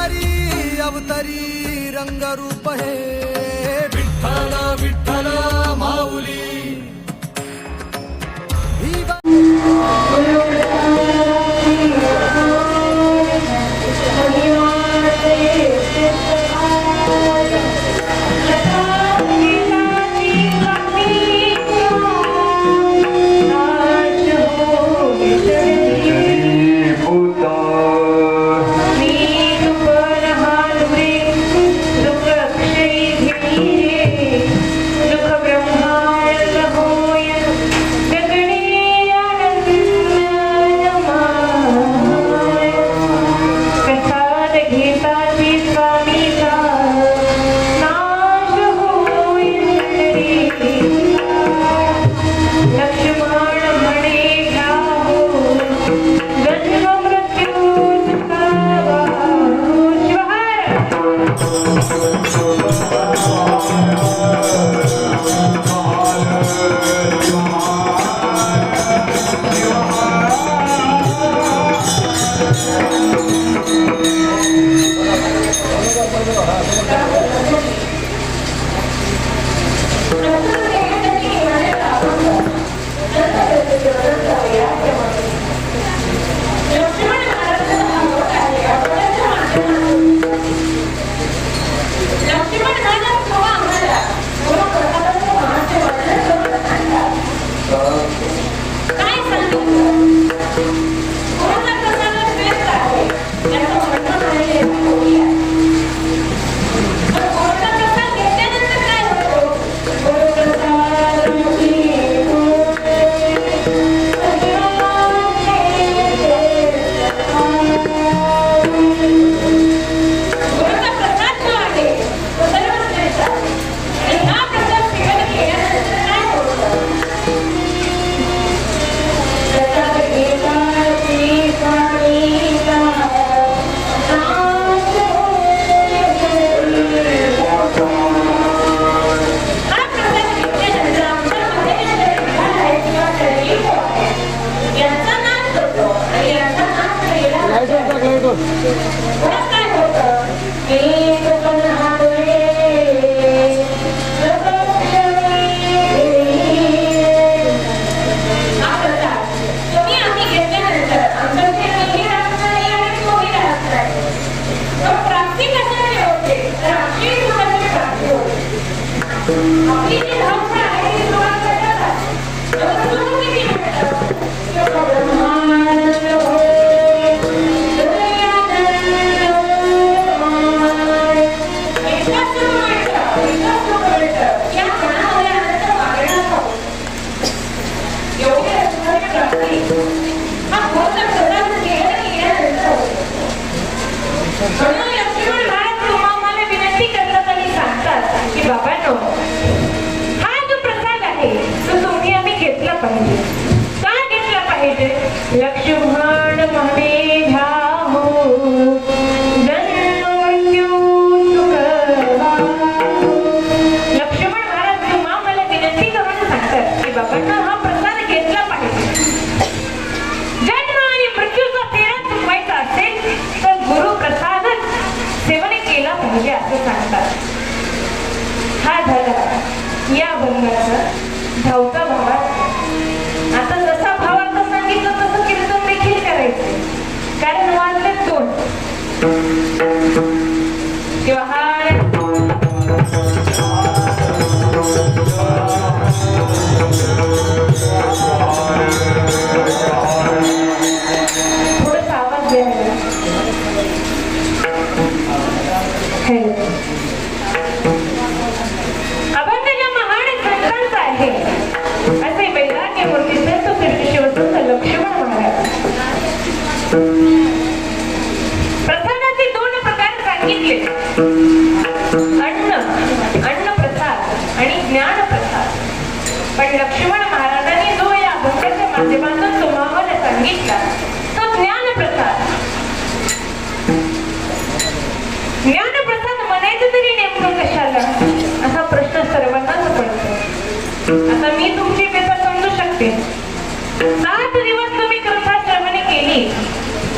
अवतारी अवतारी रंगरूप हे विठ्ठल विठ्ठल माऊली धावता भावात आता जसा भावाचा सांगितलं तसं कीर्तन देखील करायचे, कारण वाजले 2 किंवा थोडासा आवाज द्यायला. असे वैराग्य मूर्तीचे सुश्री शिवसंत लक्ष्मण महाराज. प्रसादाचे 2 प्रकार सांगितले, अन्न प्रसाद आणि ज्ञान प्रसाद. पण लक्ष्मण महाराजांनी जो या अभंगाच्या माध्यमातून तुम्हाला सांगितला तो ज्ञान प्रसाद. ज्ञान प्रसाद म्हणायचं तरी नेमकं कशाला असा प्रश्न सर्वांनाच पडतो. आता मी तुमची व्यथा समजू शकते. 7 दिवस तुम्ही कथा श्रवण केली,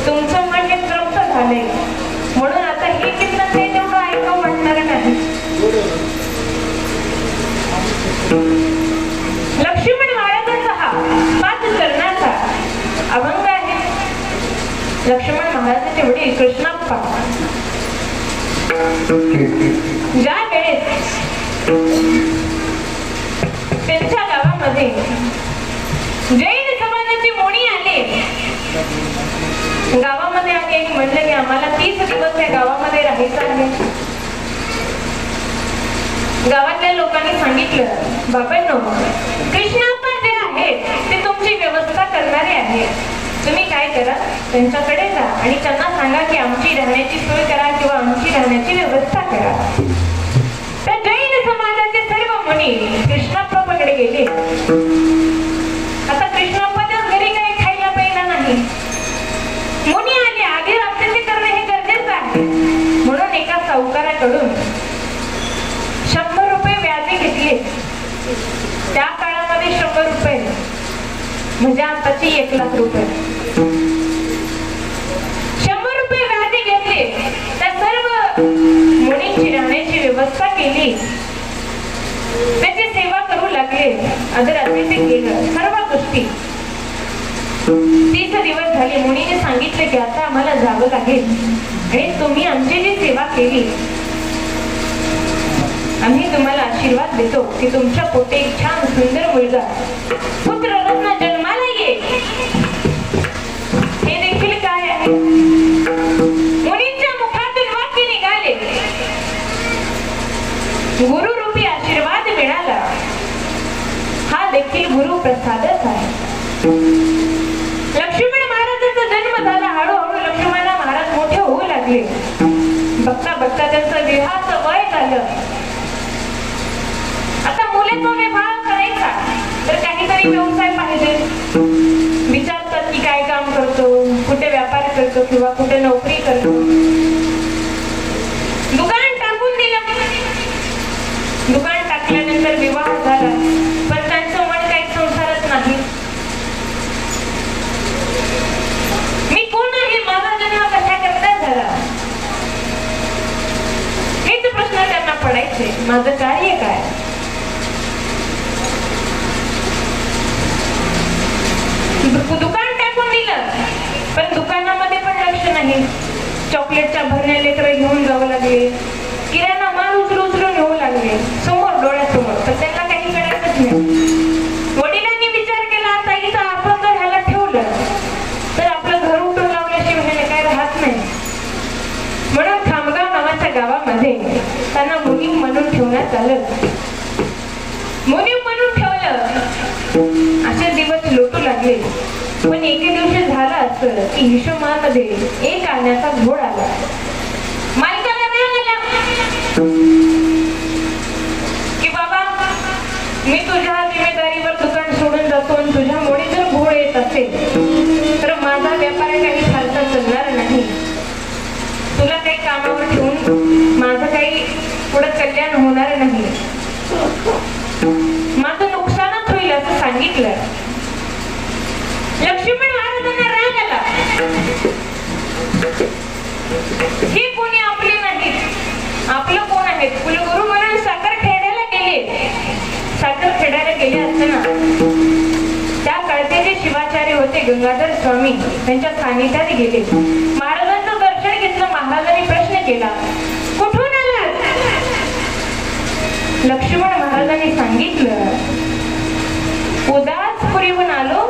तुमचं मन हे तृप्त झाले, म्हणून आता हे लक्ष्मण महाराजांचे वडील कृष्णप्पा ज्या वेळेस त्यांच्या गावामध्ये जैन समाजाची मोणी आले, गावामध्ये आले आणि म्हणले की आम्हाला 30 दिवस त्या गावामध्ये राहायचं आहे. गावातल्या लोकांनी सांगितलं, बाबांनो, कृष्णप्पा जे आहेत ते तुमची व्यवस्था करणारे आहेत. तुम्ही काय करा, त्यांच्याकडे जा आणि त्यांना सांगा की आमची राहण्याची सोय करा किंवा आमची राहण्याची व्यवस्था करा. तर जैन समाजाचे सर्व मुनी कृष्णप्पाकडे गेले. आता कृष्णप्पाच्याच घरी काही खायला प्यायला नाही. मुनी आले, आधी अतिथी करणं हे गरजेचं आहे. म्हणून एका सावकाराकडून 100 रुपये व्याजे घेतले. त्या काळामध्ये 100 रुपये म्हणजे आताची 1 लाख रुपये. 100 रुपये व्याजे घेतले. त्या सर्व मुनींची राहण्याची व्यवस्था केली. त्याची सेवा करू लागले. आदर अतिथी केलं, सर्व गोष्टी. 30 दिवस झाले. मुनीने सांगितले की आता आम्हाला जावं लागेल आणि तुम्ही आमची जी सेवा केली, आम्ही तुम्हाला आशीर्वाद देतो की तुमच्या पोटे एक छान सुंदर मुलगा पुत्र रत्न जन्माला येईल. हे देखील काय आहे? मुलींच्या मुखातून वाक्य निघाले, गुरुरूपी आशीर्वाद मिळाला. हा देखील गुरु प्रसादच आहे. लक्ष्मण महाराजांचा जन्म झाला. हळूहळू लक्ष्मण महाराज मोठे होऊ लागले. बघता बघता त्यांचं विवाहाचं वय झालं. आता मुलीचा विवाह करायचा तर काहीतरी व्यवसाय पाहिजे. विचारतात की काय काम करतो, कुठे व्यापार करतो किंवा कुठे नोकरी करतो. दुकान टाकून दिलं. दुकान टाकल्यानंतर विवाह झाला, पण त्यांचं मन काही संसारच नाही. मी कोण आहे, माझा जन्म कशा करता झाला, हेच प्रश्न त्यांना पडायचे. माझं कार्य काय? दुकान टाकून दिलं, पण दुकानामध्ये पण लक्ष नाही. चॉकलेटच्या भरण्या लेकरं घेऊन जावं लागले. किराणा माल उचलून घेऊ लागले समोर, डोळ्यासमोर. पण त्यांना काही कळतच नाही. वडिलांनी विचार केला, आता इथं आपण जर ह्याला ठेवलं तर आपलं घर उठून लावल्याशिवाय ह्याला काय राहत नाही. म्हणून खामगाव नावाच्या गावामध्ये त्यांना मुनीम म्हणून ठेवण्यात आलं. मुनीम म्हणून ठेवलं. असे दिवस लोटू लागले. पण एके दिवशी झालं असं की हिशोमामध्ये एक आण्याचा घोड आला. मालकाला राग आला की बाबा, मी तुझ्या जिम्मेदारीवर दुकान सोडून जातो आणि तुझ्यामुळे जर घोड येत असेल तर माझा व्यापार काही फारसा चालणार नाही. तुला काही कामावर ठेवून माझं काही पुढे कल्याण होणार नाही, माझं नुकसानच होईल असं सांगितलं. लक्ष्मण महाराजांना राग आला. हे कोणी आपले नाहीत, आपलं कोण आहे? कुलगुरू म्हणून साखरखेड्याला गेले. साखरखेड्याला गेले असताना त्या काळचे जे शिवाचार्य होते गंगाधर स्वामी त्यांच्या सानिध्यात गेले. महाराजांचं दर्शन घेतलं. महाराजांनी प्रश्न केला, कुठून आलात? लक्ष्मण महाराजांनी सांगितलं, उदासपुरीहून आलो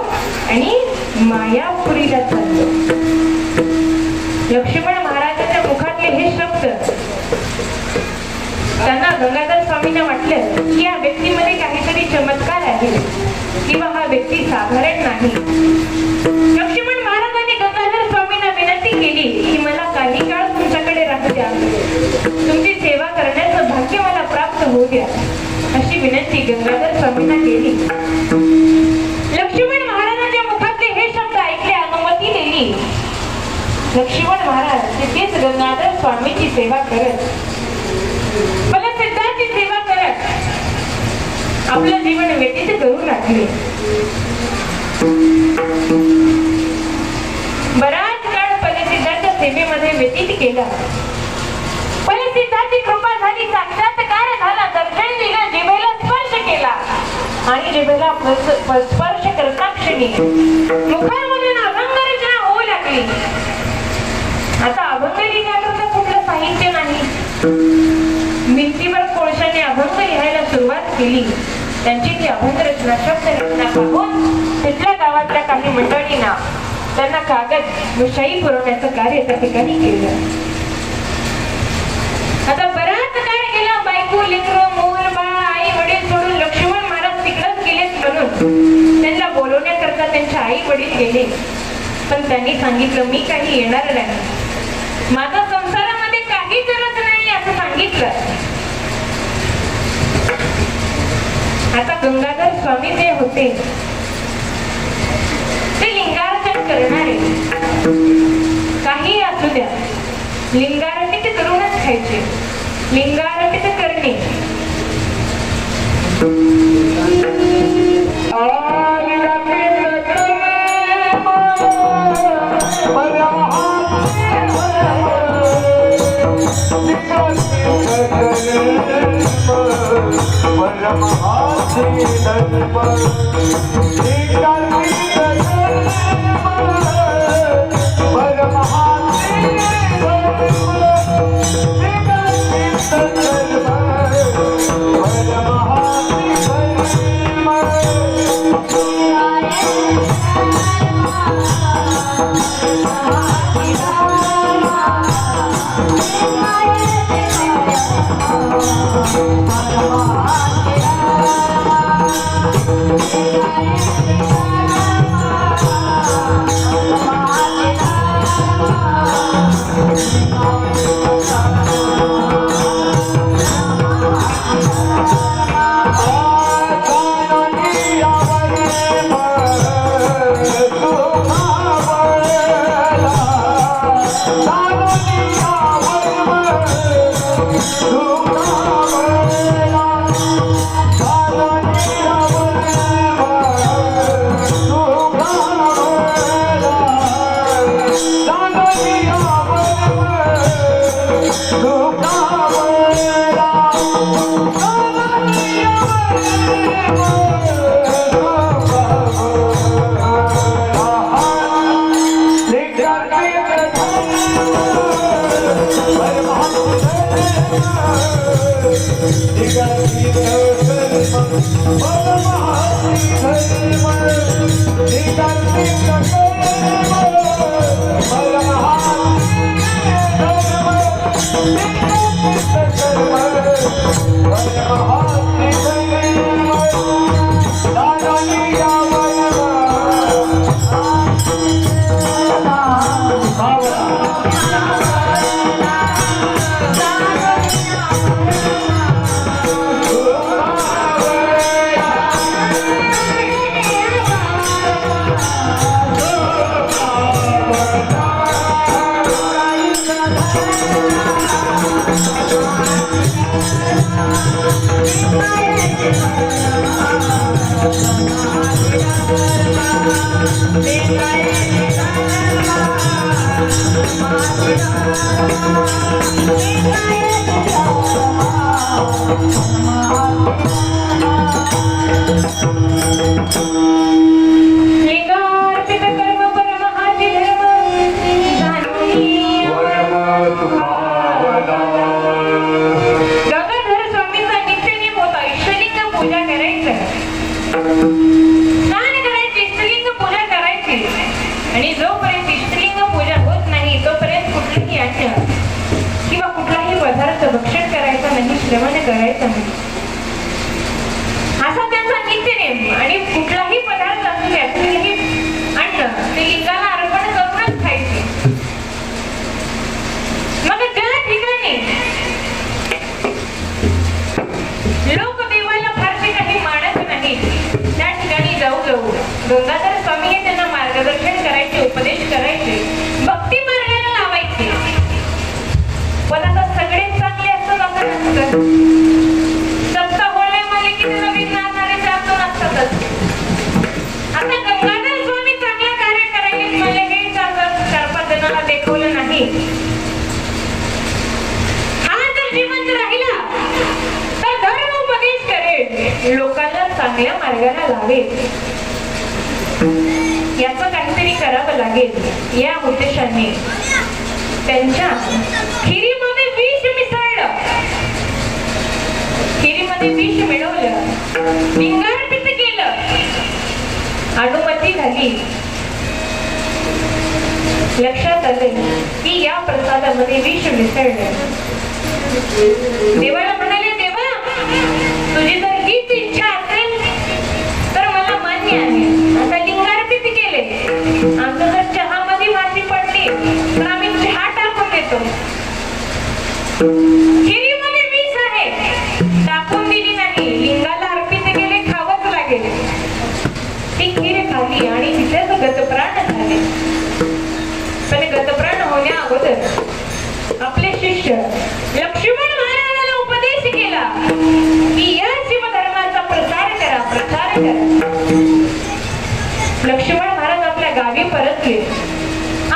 आणि मायापुरीला चाललो. लक्ष्मण महाराजांच्या मुखातले हे शब्द त्यांना गंगाधर स्वामींना वाटलं की या व्यक्तीमध्ये काहीतरी चमत्कार आहे किंवा हा व्यक्ती साधारण नाही. लक्ष्मण महाराजांनी गंगाधर स्वामींना विनंती केली की मला काही काळ तुमच्याकडे राहू द्या, तुमची सेवा करण्याचं भाग्य मला प्राप्त होऊ द्या, अशी विनंती गंगाधर स्वामींना केली. लक्ष्मण महाराजांच्या मुखातले हे शब्द ऐकले, अनुमती दिली. लक्ष्मण महाराज तिथेच गंगाधर स्वामीची सेवा करत, फलसिद्धाची सेवा करत आपलं जीवन व्यतीत करू लागले. बराच काळ फलसिद्धाच्या सेवेमध्ये व्यतीत केला. फलसिद्धाची कृपा झाली, साक्षात्कार झाला, दर्शन दिलं, जिभेला स्पर्श केला आणि जिभेला स्पर्श करता क्षणी मुखामधून अभंग रचना होऊ लागली. आता अभंग लिहिण्याकरता कुठलं साहित्य नाही. भिंतीवर कोळशाने अभंग लिहायला सुरुवात केली. त्यांची ती अभंग रचना शब्द रचना पाहून तिथल्या गावातल्या काही मंडळींना त्यांना कागद व शाई पुरवण्याचं कार्य त्या ठिकाणी केलं. आता बराच काळ गेला. बायको लेकरं मूल बाळ आई वडील सोडून लक्ष्मण महाराज तिकडच गेलेत म्हणून त्यांना बोलवण्याकरता त्यांच्या आई वडील गेले. पण त्यांनी सांगितलं मी काही येणार नाही, माझा संसारामध्ये काहीच रस नाही असं सांगितलं. आता गंगाधर स्वामी जे होते ते लिंगार्चन करणारे, काही असू द्या लिंगारती ते करूनच खायचे. लिंगारती ते करणे गंगाधर स्वामी हे त्यांना मार्गदर्शन करायचे, उपदेश करायचे, भक्ती मार्गाला लावायचे. पण आता सगळे चांगले असतात असं नसतं. सप्ता बोलण्यामध्ये किती नवीन नाचणारे जास्त नसतातच. आता गंगाधर स्वामी चांगलं कार्य करायचे म्हणजे हे 4-5 जणांना देखवलं नाही. हा जर जिवंत राहिला तर धर्म उपदेश करेल, लोकांना चांगल्या मार्गाला लावेल. याचं काहीतरी करावं लागेल. या उद्देशाने त्यांच्या खिरीमध्ये विष मिसळलं, खिरीमध्ये विष मिळवलं, लिंगार्पित केलं, अनुमती झाली. लक्षात आले की या प्रसादामध्ये विष मिसळलं. देवाला म्हणाले, देवा तुझी जर हीच इच्छा असेल तर मला मान्य आहे. आता लिंगार्पित केले, आमचं जर चहामध्ये माशी पडली तर आम्ही चहा टाकून देतो. खिरीमध्ये विष आहे, टाकून दिली नाही, लिंगाला अर्पित केले, खावंच लागेल. ती खीर खाली आणि तिथेच गतप्राण झाले. पण गतप्राण होण्या अगोदर आपले शिष्य लक्ष्मण महाराजांना उपदेश केला की या शिवधर्माचा प्रचार करा, प्रचार करा. लक्ष्मण महाराज आपल्या गावी परतले,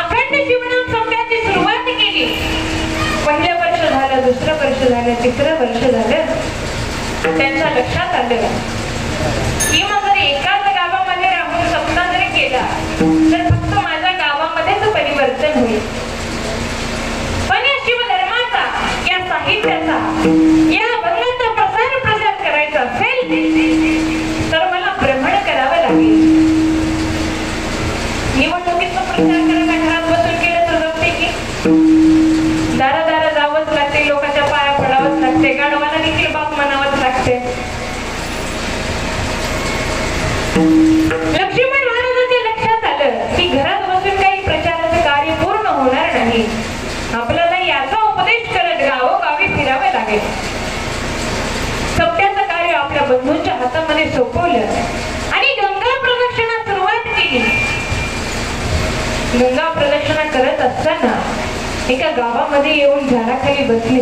अखंड शिवनाम समजाची सुरुवात केली. पहिलं वर्ष झालं, दुसरं वर्ष झालं, तिसरं वर्ष झालं. त्यांच्या लक्षात आलं की मग जर एकाच गावामध्ये राहून सप्ताह जरी केला तर फक्त माझ्या गावामध्येच परिवर्तन होईल. पण या शिवधर्माचा, या साहित्याचा, या अभंगाचा प्रसार करायचा असेल तर मला भ्रमण करावं लागेल. निवडणुकीचा प्रचार करायला घरात बसून केलं तर जमते की? दारा जावंच लागते, लोकांच्या पाया पडावंच लागते, गाढवाला देखील बाप म्हणावंच लागते. लक्ष्मण महाराजांच्या लक्षात आलं की घरात बसून काही प्रचाराचे कार्य पूर्ण होणार नाही. आपल्याला याचा उपदेश करत गावोगावी फिरावे लागेल. सप्त्याचं कार्य आपल्या बंधूंच्या हातामध्ये सोपवलं आणि गंगा प्रदक्षिणा सुरुवात केली. गंगा प्रदक्षिणा करत असताना एका गावामध्ये येऊन झाडाखाली बसले.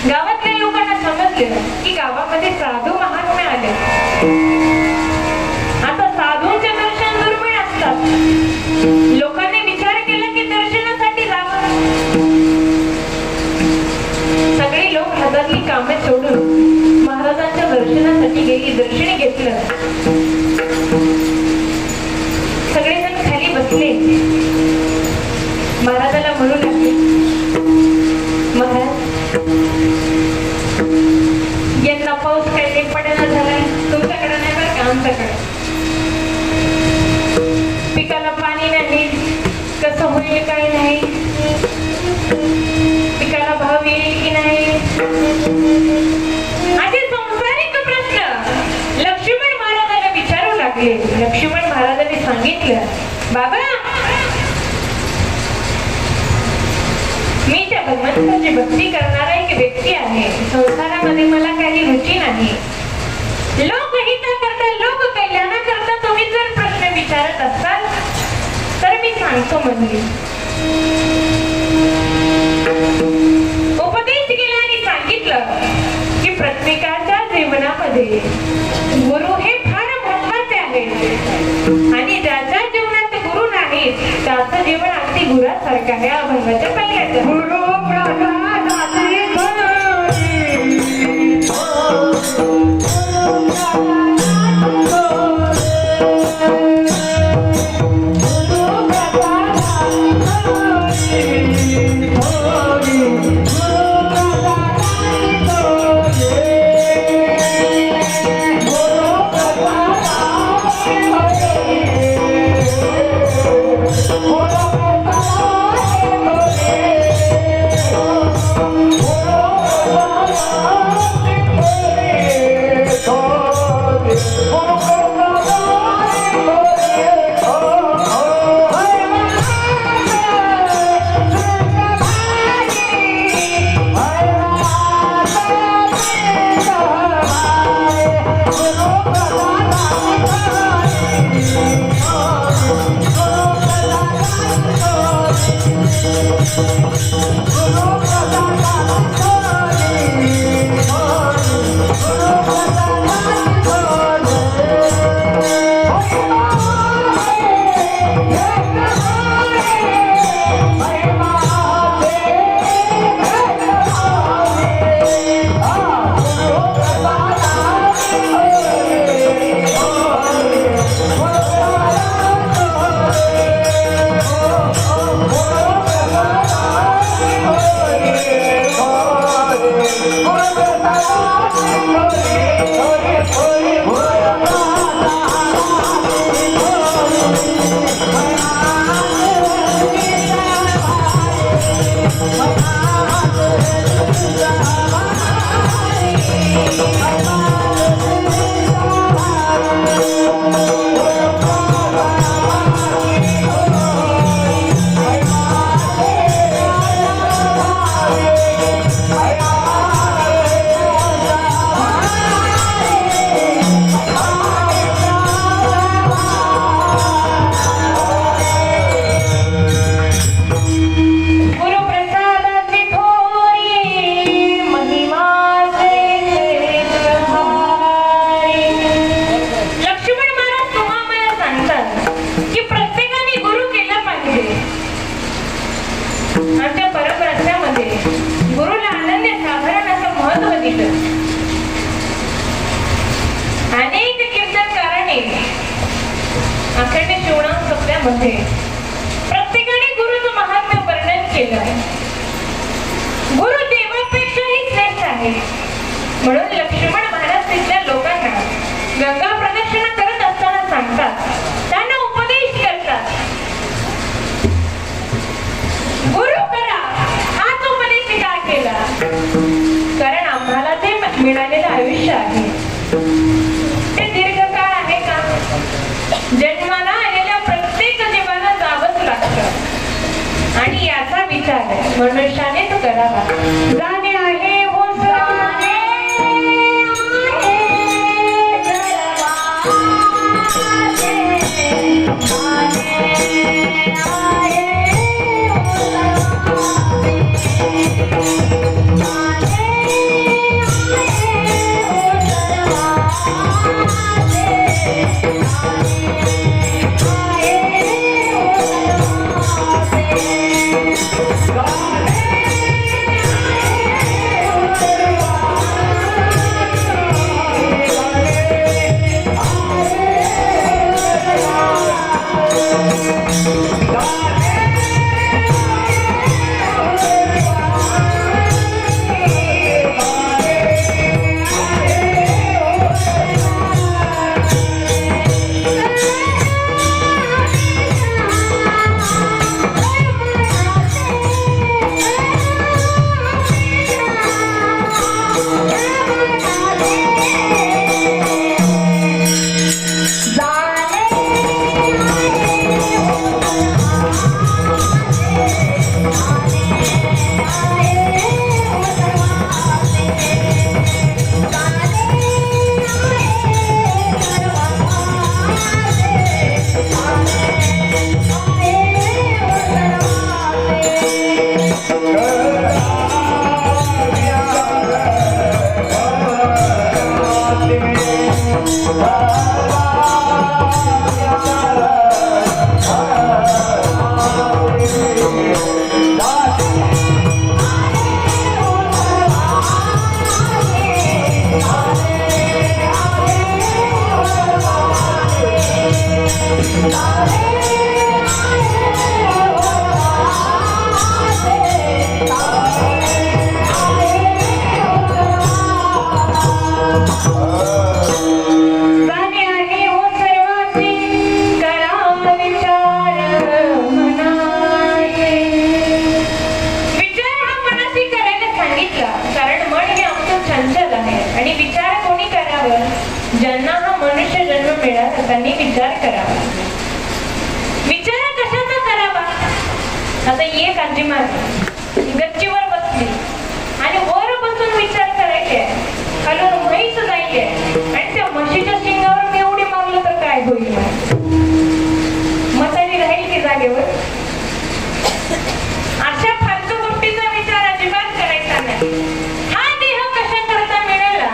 गावातल्या लोकांना समजलं की गावामध्ये साधू महात्मे आले. आता साधूंचे दर्शन दुर्मिळ असतात. लोकांनी विचार केला की दर्शनासाठी जावं. सगळे लोक हातातली कामे सोडून महाराजांच्या दर्शनासाठी गेली. दर्शन घेतलं. सगळेजण खाली बसले. महाराजाला म्हणू लागले, महाराज यंदा पाऊस काही पडेना झालाय. तुमच्याकडे नाही बरं का, आमच्याकडे पिकाला पाणी नाही, कसं होईल काही नाही, पिकाला भाव येईल की नाही, असे संसारिक प्रश्न लक्ष्मण महाराजांना विचारू लागले. लक्ष्मण महाराजांनी सांगितलं, बाबा मी त्या भगवंताची भक्ती करणारा एक व्यक्ती आहे. संसारामध्ये मला काही रुची नाही. लोकहिताकरता, लोक कल्याणाकरता तुम्ही जर प्रश्न विचारत असाल तर मी सांगतो म्हणली. उपदेश केला आणि सांगितलं की प्रत्येकाच्या जीवनामध्ये गुरु हे फार महत्वाचे आहेत आणि ज्याच्या जीवनात गुरु नाही त्याचं जीवन अगदी गुरासारखं आहे. अभंगाच्या पहिल्याच गुरु Yeah. मध्ये प्रत्येकाने गुरुचं महात्म्य वर्णन केलं. गुरु देवापेक्षाही श्रेष्ठ आहे. म्हणून लक्ष्मण महाराज तिथल्या लोकांना गंगा प्रदक्षिणा करत असताना सांगतात, त्यांना उपदेश करतात, गुरु करा. हाच उपदेश का केला? कारण आम्हाला ते मिळालेलं आयुष्य आहे ते दीर्घकाळ आहे का? जन्माला आलेल्या प्रत्येक जीवाला जावंच लागतं आणि याचा विचार मनुष्याने तो करावा. जाणे आहे हो जाणे ज्यांना हा मनुष्य जन्म मिळाला त्यांनी विचार करावा. विचार कशाचा करावा? आता एक आजी माझी गच्चीवर बसली आणि वर बसून विचार करायचे, खालून म्हैस जायचे आणि त्या म्हशीच्या शिंगावर मी एवढी मारलं तर काय होईल? म्हातारी राहील की जागेवर? अशा फालतू गोष्टीचा विचार अजिबात करायचा नाही. हा देह कशा करता मिळाला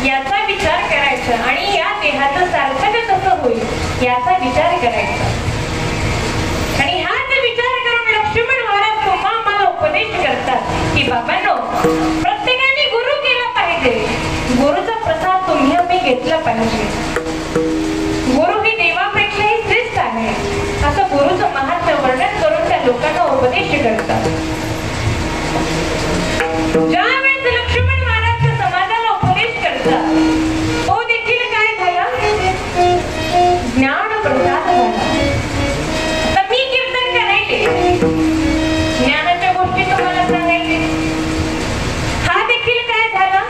याचा विचार करायचा आणि या देहाचं सार्थक कसं होईल याचा विचार करायचा. आणि हाच विचार करून लक्ष्मण महाराज तुम्हा आम्हाला उपदेश करतात की बाबांनो, प्रत्येकाने गुरु केला पाहिजे. गुरुचा प्रसाद तुम्ही आम्ही घेतला पाहिजे. गुरु ही देवापेक्षाही श्रेष्ठ आहे असं गुरुचं महात्म्य वर्णन करून त्या लोकांना उपदेश करतात. ज्यावेळेस लक्ष्मण महाराज समाजाला उपदेश करतात, तो देखील काय झाला? ज्ञान प्रसाद झाला. तर मी कीर्तन करायचे, ज्ञानाच्या गोष्टी तुम्हाला सांगायचे, हा देखील काय झाला?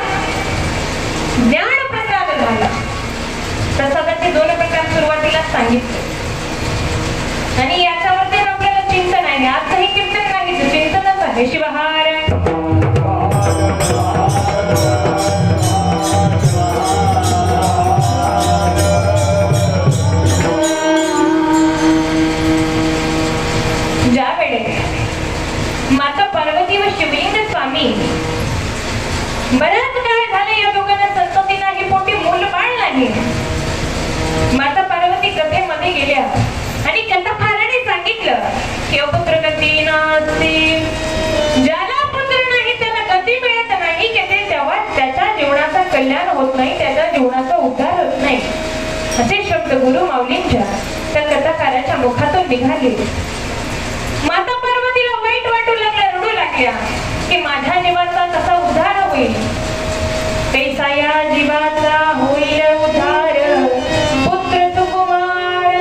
ज्ञान प्रसाद झाला. प्रसादाचे दोन प्रकार सुरुवातीला सांगितले आणि याच्यावरती आपल्याला चिंतन आहे. आज काही कीर्तन नाही, चिंतनच आहे. शिवहार ज्या वेळेस माता पार्वती व शिवलिंग स्वामी बऱ्याच काळ झाले या दोघांना संतती नाही, पोटी मूल बाळ नाही. माता पार्वती कथेमध्ये गेल्या आणि कथाकाराने सांगितलं की पुत्र गती नास्ती, ज्याला पुत्र नाही त्याला गती मिळत नाही की ते तेव्हा त्याच्या जीवनाचा कल्याण होत नाही, त्याच्या जीवनाचा उद्धार होत नाही. असे शब्द गुरु माऊलींच्या त्या कथाकाराच्या मुखातून निघाली. माता पार्वतीला वाईट वाटू लागल्या, रडू लागल्या की माझ्या जीवाचा कसा उद्धार होईल. कैसा जीवाचा होईल उद्धार, पुत्र सुकुमार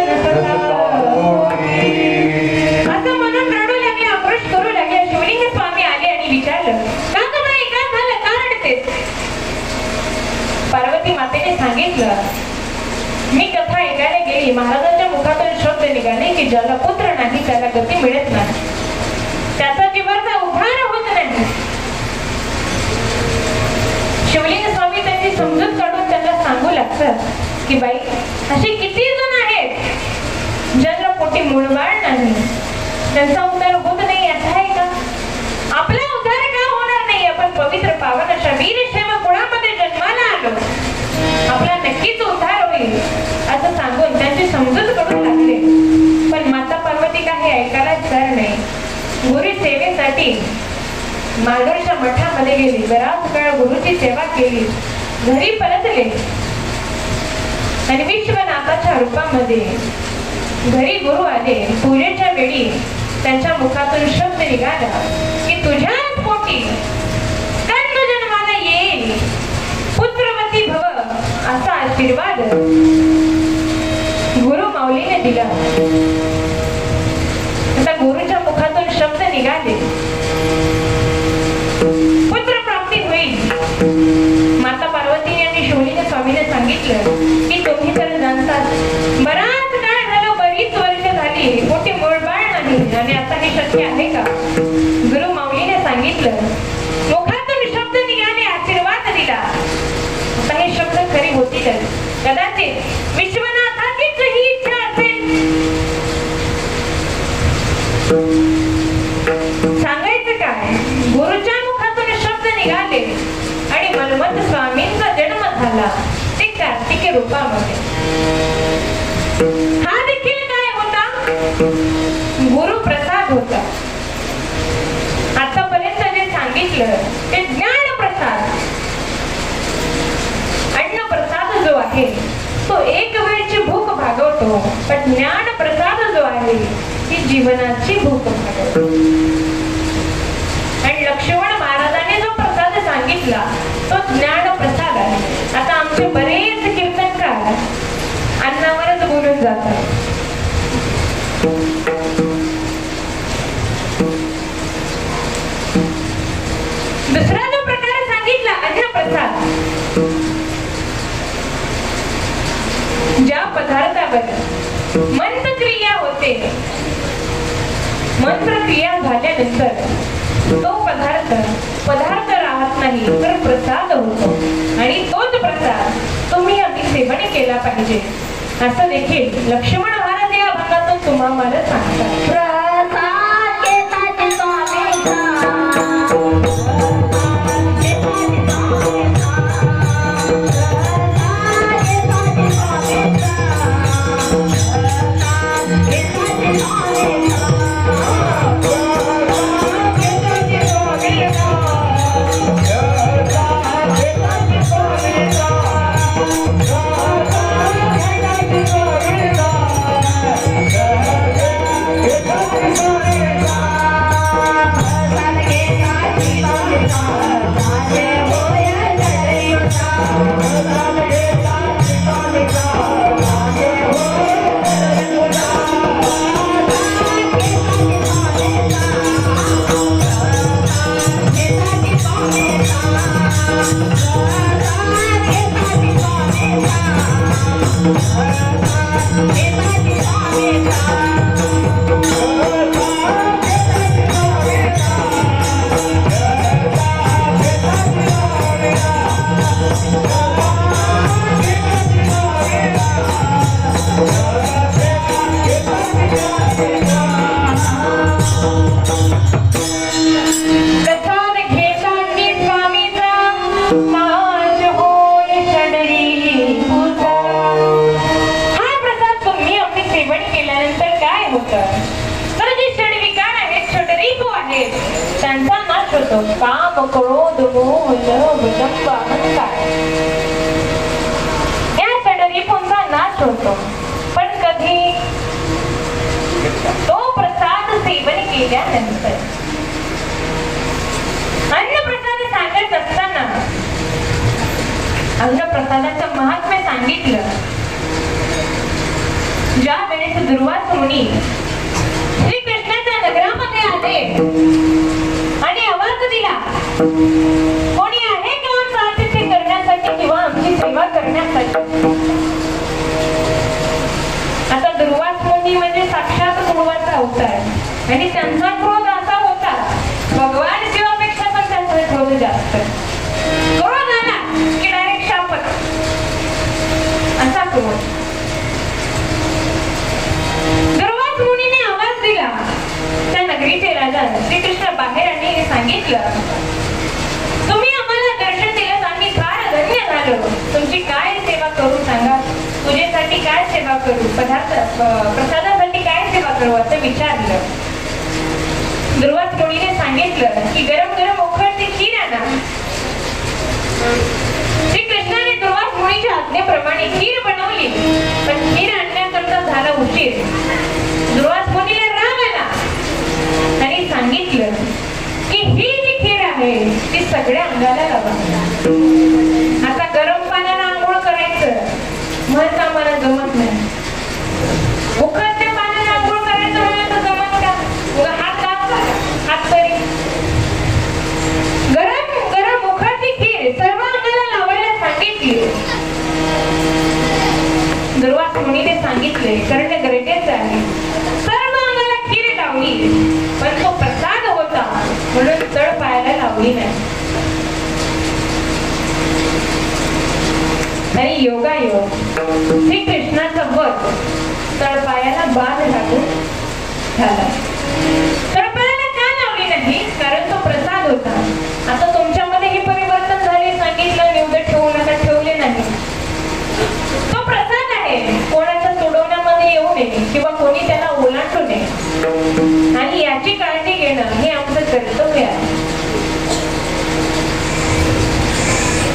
असं म्हणून रडू लागल्या, आक्रोश करू लागल्या. शिवलिंग स्वामी आले आणि विचारलं, का ग बाई, काय झालं, का रडतेस? पार्वती मातेने सांगितलं, मी कथा ऐकायला गेली, महाराजांच्या मुखातून शब्द निघाले की ज्याला पुत्र नाही त्याला गती मिळत नाही, त्याचा जीवाचा उद्धार होत नाही. शिवलिंग स्वामी त्यांची समजूत काढून त्यांना सांगू लागतात की बाई, असे किती जण आहेत ज्यांना पोटी मूळबाळ नाही, त्यांचा उद्धार होत नाही. असं आहे का? आपला उद्धार का होणार नाही? आपण पवित्र पावन अशा वीरशैव कुळामध्ये जन्माला आलो, आपला नक्कीच उद्धार होईल असं सांगून त्यांची समजूत करू लागले. पण माता पार्वती काही ऐकायला तयार नाही. गुरु सेवेसाठी मालवणच्या मठामध्ये गेली, बराच काळ गुरुची सेवा केली, घरी परतले आणि विश्वनाथाच्या रूपामध्ये घरी गुरु आले. पूजेच्या वेळी त्यांच्या मुखातून शब्द निघाला की तुझ्याच पोटी कर्ण जन्माला येईल, पुत्रवती भव असा आशीर्वाद गुरु माऊलीने दिला. आता गुरुच्या मुखातून शब्द निघाले, पुत्र प्राप्ती होईल. माता पार्वती आणि शिवलिंग स्वामीने सांगितलं की तुम्ही तर जाणतात, बराच काळ झालं, बरीच वर्ष झाली, मोठी मूळबाळ नाही आणि आता हे शक्य आहे का? गुरु माऊलीने सांगितलं, मुखातून शब्द निघाले, आशीर्वाद दिला. आता हे शब्द खरी होतीलच. कदाचित विश्वनाथाचीच ही इच्छा असेल. सांगायचं काय, गुरुच्या मुखातून शब्द निघाले आणि मन्मथ स्वामींचा जन्म झाला, ते कार्तिकी रूपामध्ये. हा देखील काय होता? गुरु प्रसाद होता. आतापर्यंत जे सांगितलं ते ज्ञान प्रसाद. अन्न प्रसाद जो आहे तो एक वेळची भूक भागवतो, पण ज्ञान प्रसाद जो आहे ती जीवनाची भूक भागवतो. आणि लक्ष्मण महाराजांनी जो प्रसाद सांगितला तो ज्ञान प्रसाद आहे. आता आमचे बरेच कीर्तनकार अन्नावरच बोलून जातात. दुसरा जो प्रकार सांगितला अन्न प्रसाद, ज्या पदार्थावर मंत्रक्रिया होते, मंत्रक्रिया झाल्यानंतर तो पदार्थ राहत नाही तर प्रसाद होतो आणि तोच प्रसाद तुम्ही आम्ही सेवन केला पाहिजे असं देखील लक्ष्मण महाराज या भागातून तुम्हाला मला सांगतात. काम, क्रोध, मोह, लोभ, दंभ, अहंकार या षडरिपूंचा नाश होतो. पण कधी सेवन केल्यानंतर अन्नप्रसाद सांगत असताना अन्नप्रसादाचं महात्म्य सांगितलं. ज्या वेळेस दुर्वास मुनी श्रीकृष्णाच्या नगरामध्ये आले आणि आवाज दिला, कोणी आहे का आमचं आतिथ्य करण्यासाठी किंवा आमची सेवा करण्यासाठी? आता दुर्वास मुनी म्हणजे साक्षात गुरुवाचा अवतार आणि त्यांचा क्रोध असा होता, भगवान शिवापेक्षा पण त्यांचा क्रोध जास्त. क्रोध आला की डायरेक्ट शापच, असा क्रोध. दुर्वास मुनीने आवाज दिला. त्या नगरीचे राजा श्रीकृष्ण बाहेर आणि सांगितलं, तुम्ही आम्हाला दर्शन दिलं, आम्ही फार धन्य झालो. तुमची काय सेवा करू सांगा, पूजेसाठी काय सेवा करू, प्रसादासाठी काय सेवा करू असं विचारलं. दुर्वास मुनीने सांगितलं की गरम गरम उखळती खीर आणा. श्रीकृष्णाने दुर्वास मुनीच्या आज्ञेप्रमाणे खीर बनवली, पण खीर आणण्याकरता झाला उशीर. दुर्वास मुनीला राग आला आणि सांगितलं की ही जी खीर आहे ती सगळ्या अंगाला लावा. आता गरम पाण्याला आंघोळ करायचं म्हणत आम्हाला जमत नाही, उकळत्या पाण्याला आंघोळ करायचं म्हणत जमत का? हात लावता हात तरी. गरम गरम उकळती खीर सर्व अंगाला लावायला सांगितली. दुर्वास मुनीने सांगितले करणं गरजेचं आहे. सर्व अंगाला खीर लावली, पण तो प्रसाद होता म्हणून तळ पायाला लावली नाही. आणि योगायोग श्रीकृष्णाचा वध तळपायाला बाण लागून झाला. तळपायाला का लावली नाही? कारण तो प्रसाद होता. आता तुमच्यामध्ये हे परिवर्तन झाले, सांगितलं निवड ठेवू नका, ठेवले नाही. तो प्रसाद आहे, कोणाच्या सोडवण्यामध्ये येऊ नये किंवा कोणी त्याला ओलांडू नये आणि याची काळजी घेणं हे आमचं कर्तव्य आहे.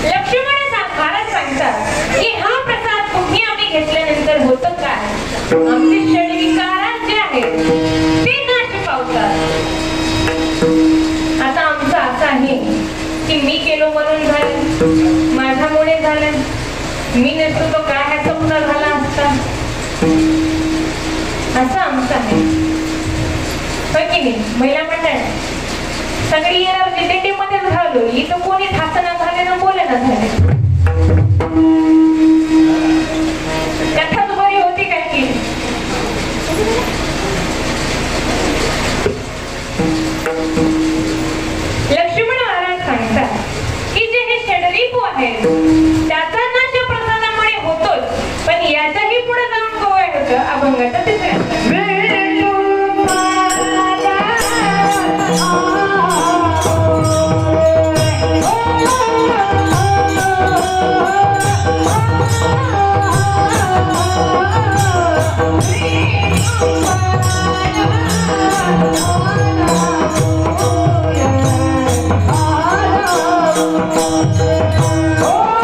लक्ष्मण महाराज सांगतात की हा प्रसाद तुम्ही आम्ही घेतल्यानंतर होतं काय? आमचे षडविकार जे आहेत ते नाश पावतात. आता आमचं असं आहे की मी केलो म्हणून झालं, माझ्यामुळे झालं, मी नसतो तो काय ह्याचा पुन्हा झाला असता, असं आमचं आहे. होय की नाही? महिला मंडळ सगळी दिंडी मध्येच घालू, इथं कोणी ठासना झाले ना बोले ना झाले. कथाच बरी होती काय की लक्ष्मण महाराज सांगतात की जे हे षडरिपू आहेत त्याचा नाश प्रसादामुळे होतोच, पण याच्याही पुढे जाऊन गोळ होतं अभंगाचा तिसऱ्या. Oh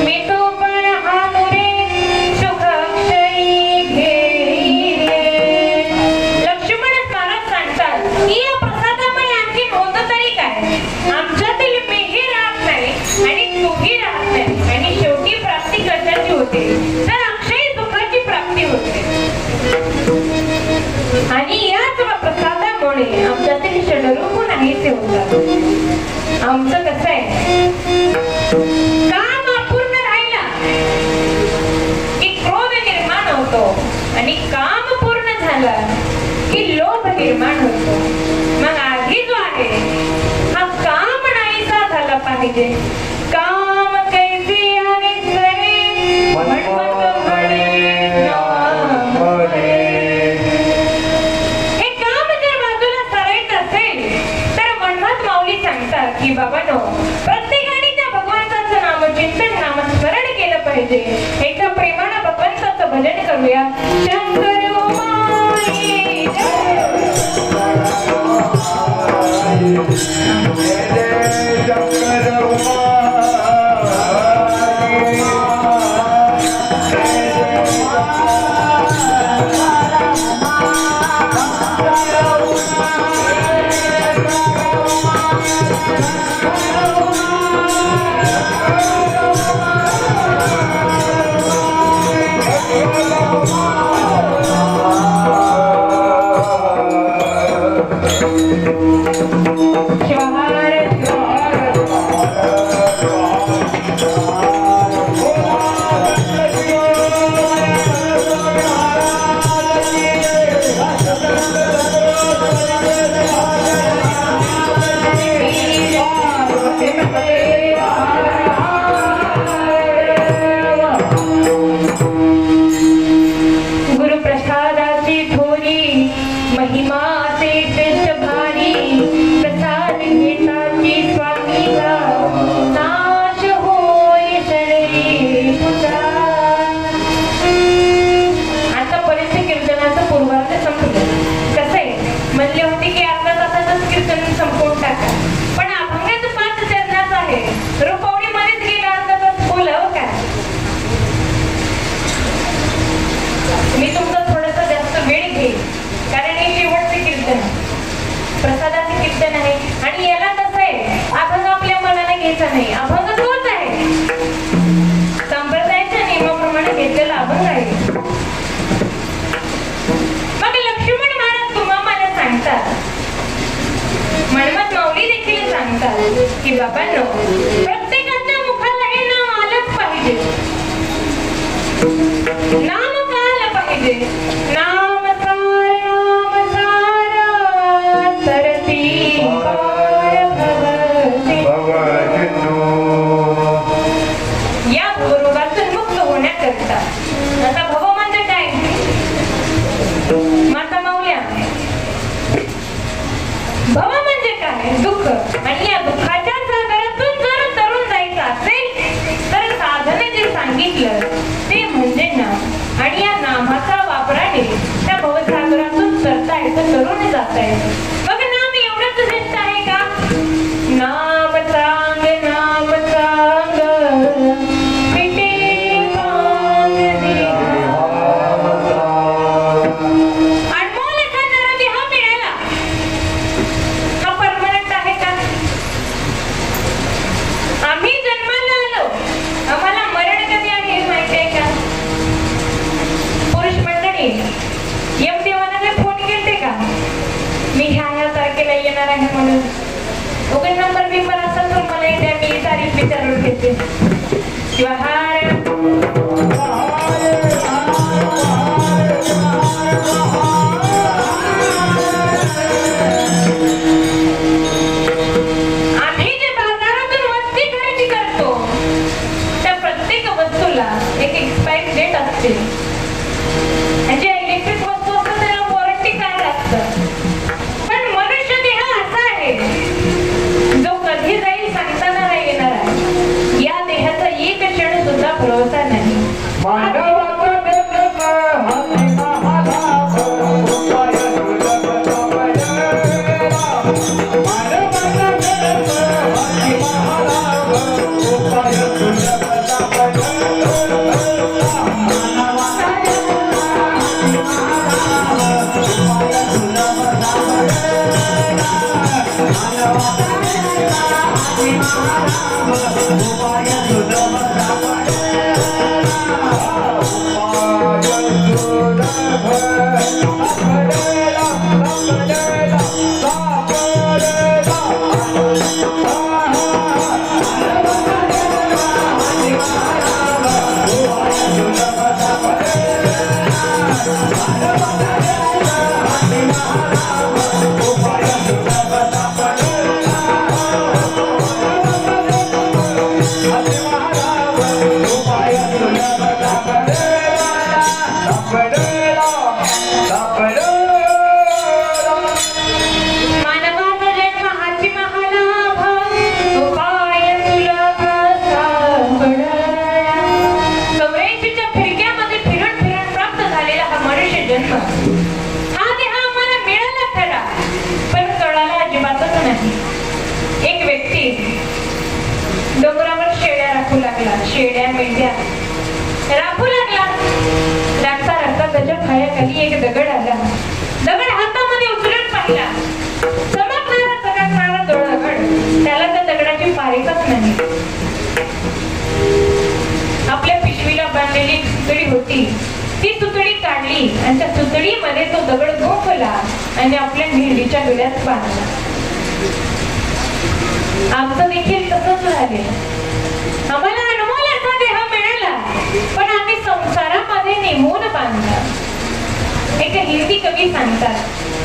मी तो पण हानुरे सुख क्षयी घेई रे. लक्ष्मण महाराज सांगतात की या प्रसादामुळे आणखी होतं तरी काय, आमच्यातील मीही राहत नाही आणि तूही राहत नाही आणि शेवटी प्राप्ती कशाची होते तर अक्षय सुखाची प्राप्ती होते. आणि याच प्रसादामुळे आमच्यातील षडरूप नाहीसे होतात. आमचं कसं आहे, काम अपूर्ण राहिला की क्रोध निर्माण होतो आणि काम पूर्ण झालं की लोभ निर्माण होतो. मग आधी जो आहे हा काम नाहीसा झाला पाहिजे. काम कैसी आणि सरे म्हणत म्हणे नाम म्हणे. हे काम जर बाजूला सरायचं असेल तर मनमत माऊली सांगतात की बाबांनो, प्रत्येकाने त्या भगवंताचं नामचिंतन नामस्मरण केलं पाहिजे. एकदा प्रेमानं भगवंताचं भजन करूया. शंकर उमाई गुरुप्रसादाची थोरी महिमा असे श्रेष्ठ भारी. प्रसाद घेताची स्वामीचा नाश होय सगळी तुझा. आता परिस्थिती कीर्तनाचं पूर्वार्ध संपलं. कसं आहे, म्हणले होते की अर्धा तासातच कीर्तन संपवून टाका, पण अभंगाचं 5 चरणाचं आहे. रुपवणीमध्येच गेला अर्धा तास बोलावं काय. मी तुमचा थोडासा जास्त वेळ घेईन कारण हे शेवटचे कीर्तन प्रसादाचे कीर्तन आहे आणि याला कसं आहे, अभंग आपल्या मनाला घ्यायचा नाही. अभंग तोच आहे, संप्रदायाच्या नियमाप्रमाणे घेतलेला अभंग आहे. मग लक्ष्मण महाराज तुम्हा मला सांगतात, मनमत माऊली देखील सांगतात की बाबांनो, प्रत्येकाच्या मुखाला हे नाव आलंच पाहिजे. नाम का आलं पाहिजे. नाम सार तरती पार भवती. या भवरोगातून मुक्त होण्याकरता. आता भव म्हणजे काय माता माऊल्या, भव म्हणजे काय, दुःख. आणि या दुःखाच्या सागरातून जर तरुण जायचं असेल तर साधन जे सांगितलं ते म्हणजे नाम. आणि या नामाचा वापराने त्या भवसागरातून तरता येतं, तरुण जाता येतं. मग नाम एवढंच श्रेष्ठ आहे का. नाम सांग नाम सांग पिटे पांग देहा. अनमोल एखादा देह मिळाला हा परमनंट आहे का. आम्ही जन्माला आलो, आम्हाला मरण कधी आहे हे माहिती आहे का. पुरुष मंडळी, यमदेवाने फोन केलते का, मी ह्या वस्तूला एक एक्सपायरी डेट असते. आणि जे इलेक्ट्रिक वस्तू असतात त्याला वॉरंटी कार्ड असतं. पण मनुष्य देह असा आहे जो कधी जाईल सांगताना नाही येणार आहे. या देहाचा एक क्षण सुद्धा भरोसा नाही. शेड्या मेंढ्या राखू लागला. राखता राखता त्याच्या पायाखाली एक दगड आला. दगड हातामध्ये उचलून पाहिला. चमकणारा दगड त्याला त्या दगडाची पारिकच नाही. आपल्या पिशवीला बांधलेली एक सुतळी होती. ती सुतळी काढली आणि त्या सुतळीमध्ये तो दगड गोफला आणि आपल्या मेंढीच्या गळ्यात बांधला. आमचं देखील तसंच झाले. आम्हाला अनमोल असा देह मिळाला पण आम्ही संसारामध्ये नेमून बांधला. एक हिंदी कवी सांगतात,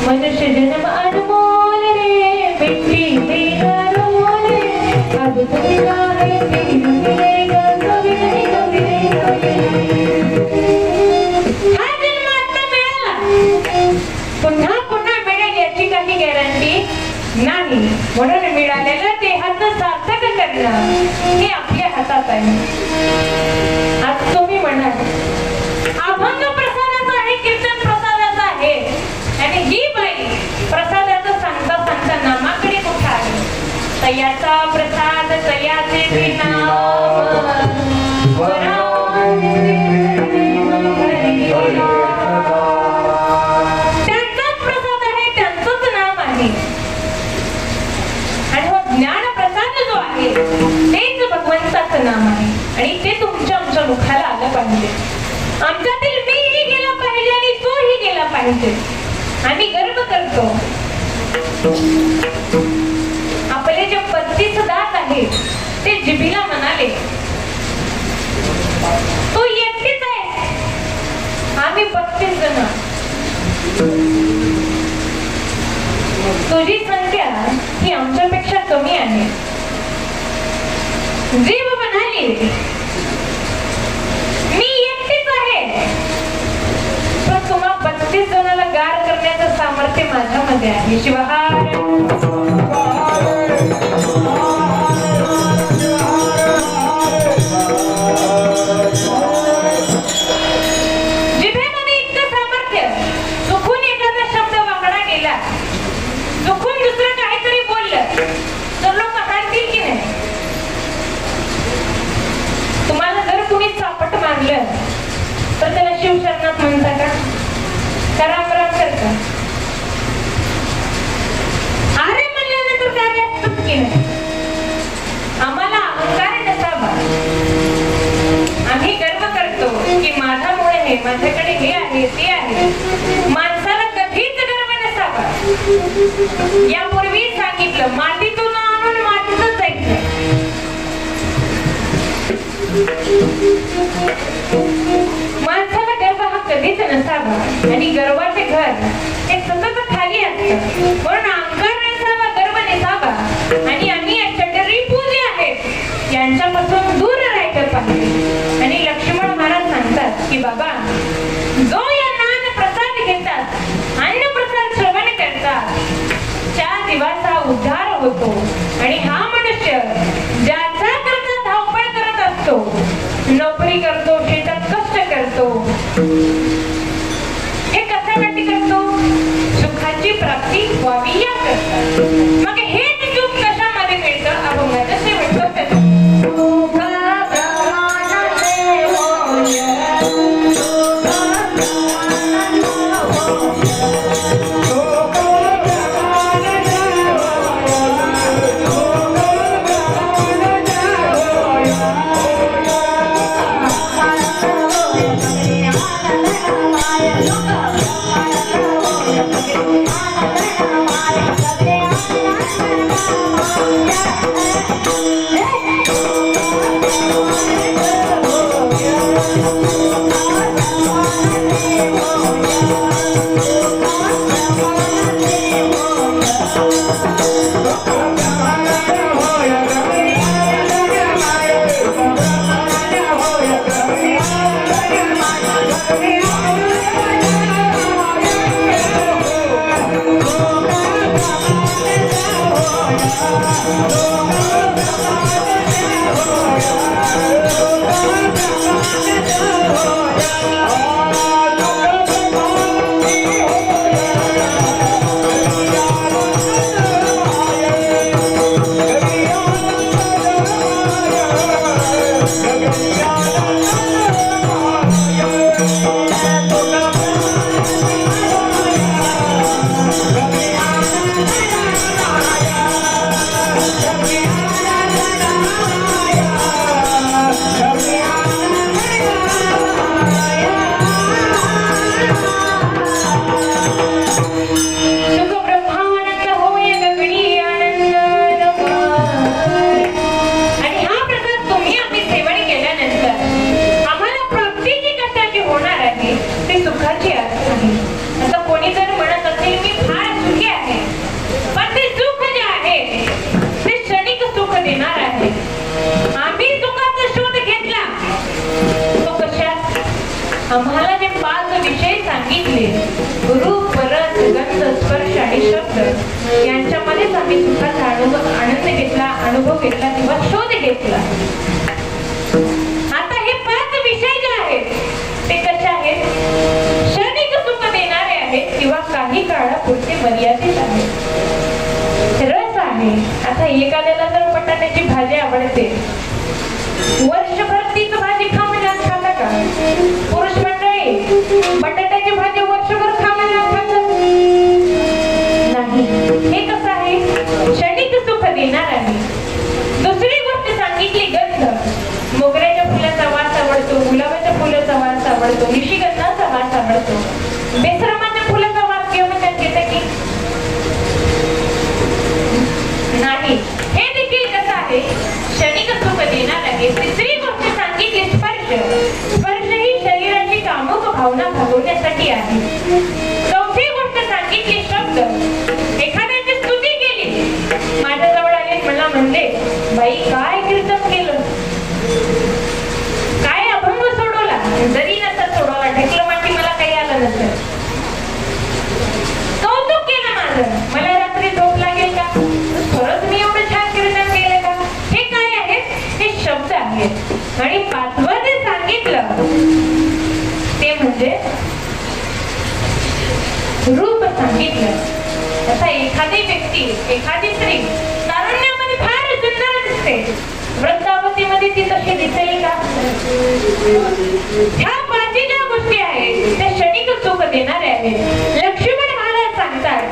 मनुष्य जन्म अनमोल रे मिट्टी में रोल रे अब दुनिया है फिर मिलेगा कभी नहीं कभी हा जन्म आता मिळाला पुन्हा पुन्हा मिळेल याची काही गॅरंटी नाही. म्हणून मिळालेलं देहाचं सार्थक करणं हे आपल्या हातात आहे. आज तुम्ही म्हणाल अभंग प्रसादाचा आहे, कीर्तन प्रसादाचा आहे आणि ही बाई प्रसादाचं सांगता सांगता नामाकडे कुठं आली. तयाचा प्रसाद तयाचे नाम त्यांचाच प्रसाद आहे, त्यांचंच नाम आहे. आणि हो ज्ञान प्रसाद जो आहे तेच भगवंताचं नाम आहे आणि ते तुमच्या आमच्या मुखाला आलं पाहिजे. आमच्यातील मीही गेला पाहिजे आणि तोही गेला पाहिजे. आम्ही गर्व करतो आपले जे 35 दात आहेत ते जिभेला म्हणाले तू एकटीच आहे, आम्ही 32 जण. तुझी संख्या ही आमच्यापेक्षा कमी आहे. जीभ म्हणाली मी एकटीच आहे पण तुम्हा 32 जणांना गार करण्याचं सामर्थ्य माझ्यामध्ये आहे. शिवहार जिभेमध्ये इतकं सामर्थ्य, चुकून एखादा शब्द वाकडा गेला, चुकून दुसरं काहीतरी बोललं तर लोक हाणतील की नाही. तुम्हाला जर कुणी चापट मारलं तर त्याला शिवशरणात म्हणता का रामराम करता. अरे म्हणल्यानंतर काय असतं की नाही. आम्हाला अहंकार नसावा. आम्ही गर्व करतो की माझ्यामुळे हे, माझ्याकडे हे आहे ते आहे. माणसाला कधीच गर्व नसावा. यापूर्वी सांगितलं मातीतून आणून मातीतच जायचं. माणसाला गर्व हा कधीच नसावा आणि गर्वाचे घर हे सतत खाली असतं. म्हणून अहंकार नसावा, गर्व नसावा आणि आम्ही या चटरी पूजे आहेत यांच्यापासून दूर राहायचं आहे. आणि लक्ष्मण महाराज सांगतात की बाबा, जो या नान प्रसाद घेतात, अन्न प्रसाद श्रवण करतात, त्या जीवाचा उद्धार होतो. आणि हा मनुष्य ज्याचा करता धावपळ करत असतो, नोकरी करतो, शेतात कष्ट करतो, हे कशासाठी करतो? सुखाची प्राप्ती व्हावी या करता. मग हेच सुख कशामध्ये मिळतं? अभंगाच्या शेवट आम्हाला जे 5 विषय सांगितले, रूप, रस, गंध, स्पर्श आणि शब्द, यांच्यामध्येच आम्ही सुखाचा आनंद घेतला, अनुभव घेतला किंवा शोध घेतला. आता हे 5 विषय जे आहेत ते कसे आहेत? क्षणिक सुख देणारे आहेत किंवा काही काळापुरते मर्यादित आहेत. रस आहे. आता एखाद्याला जर बटाट्याची भाजी आवडते, वर्षभर तीच भाजी खा म्हणल्यास खाता का? पुरुष मंडळी, बटाट्याची भाजी वर्षभर खा म्हणल्यास खातात नाही. हे कसं आहे? क्षणिक सुख देणार आहे. दुसरी गोष्ट सांगितली गंध. मोगऱ्याच्या फुलाचा वास आवडतो, गुलाबाच्या फुलाचा वास आवडतो, निशिगंधाचा वास आवडतो. बेसरमाच्या फुलाचा वास घेऊन त्यात घेतं की नाही. हे देखील कसं आहे? क्षणिक सुख देणार आहे. तिसरी गोष्ट सांगितली स्पर्श. स्पर्श ही शरीराची कामुक भावना भागवण्यासाठी आहे. चौथी गोष्ट सांगितली शब्द. एखाद्याची स्तुती केली, माझ्याजवळ आले, मला म्हणले, बाई काय कीर्तन केलं, काय अभंग सोडवला, जरी नसत सोडवला, ढकलं मांडी मला काही आलं नसेल, कौतुक केलं माझं, मला रात्री झोप लागेल का, खरंच मी एवढं छान कीर्तन केलं का? हे काय आहेत? हे शब्द आहेत. आणि 5वं जे सांगितलं ते म्हणजे रूप सांगितलं. आता एखादी व्यक्ती, एखादी स्त्री तारुण्यामध्ये फार सुंदर दिसते, वृद्धावस्थेमध्ये ती तशी दिसेल का? ह्या 5 ज्या गोष्टी आहेत त्या क्षणिक सुख देणारे आहेत. लक्ष्मण महाराज सांगतात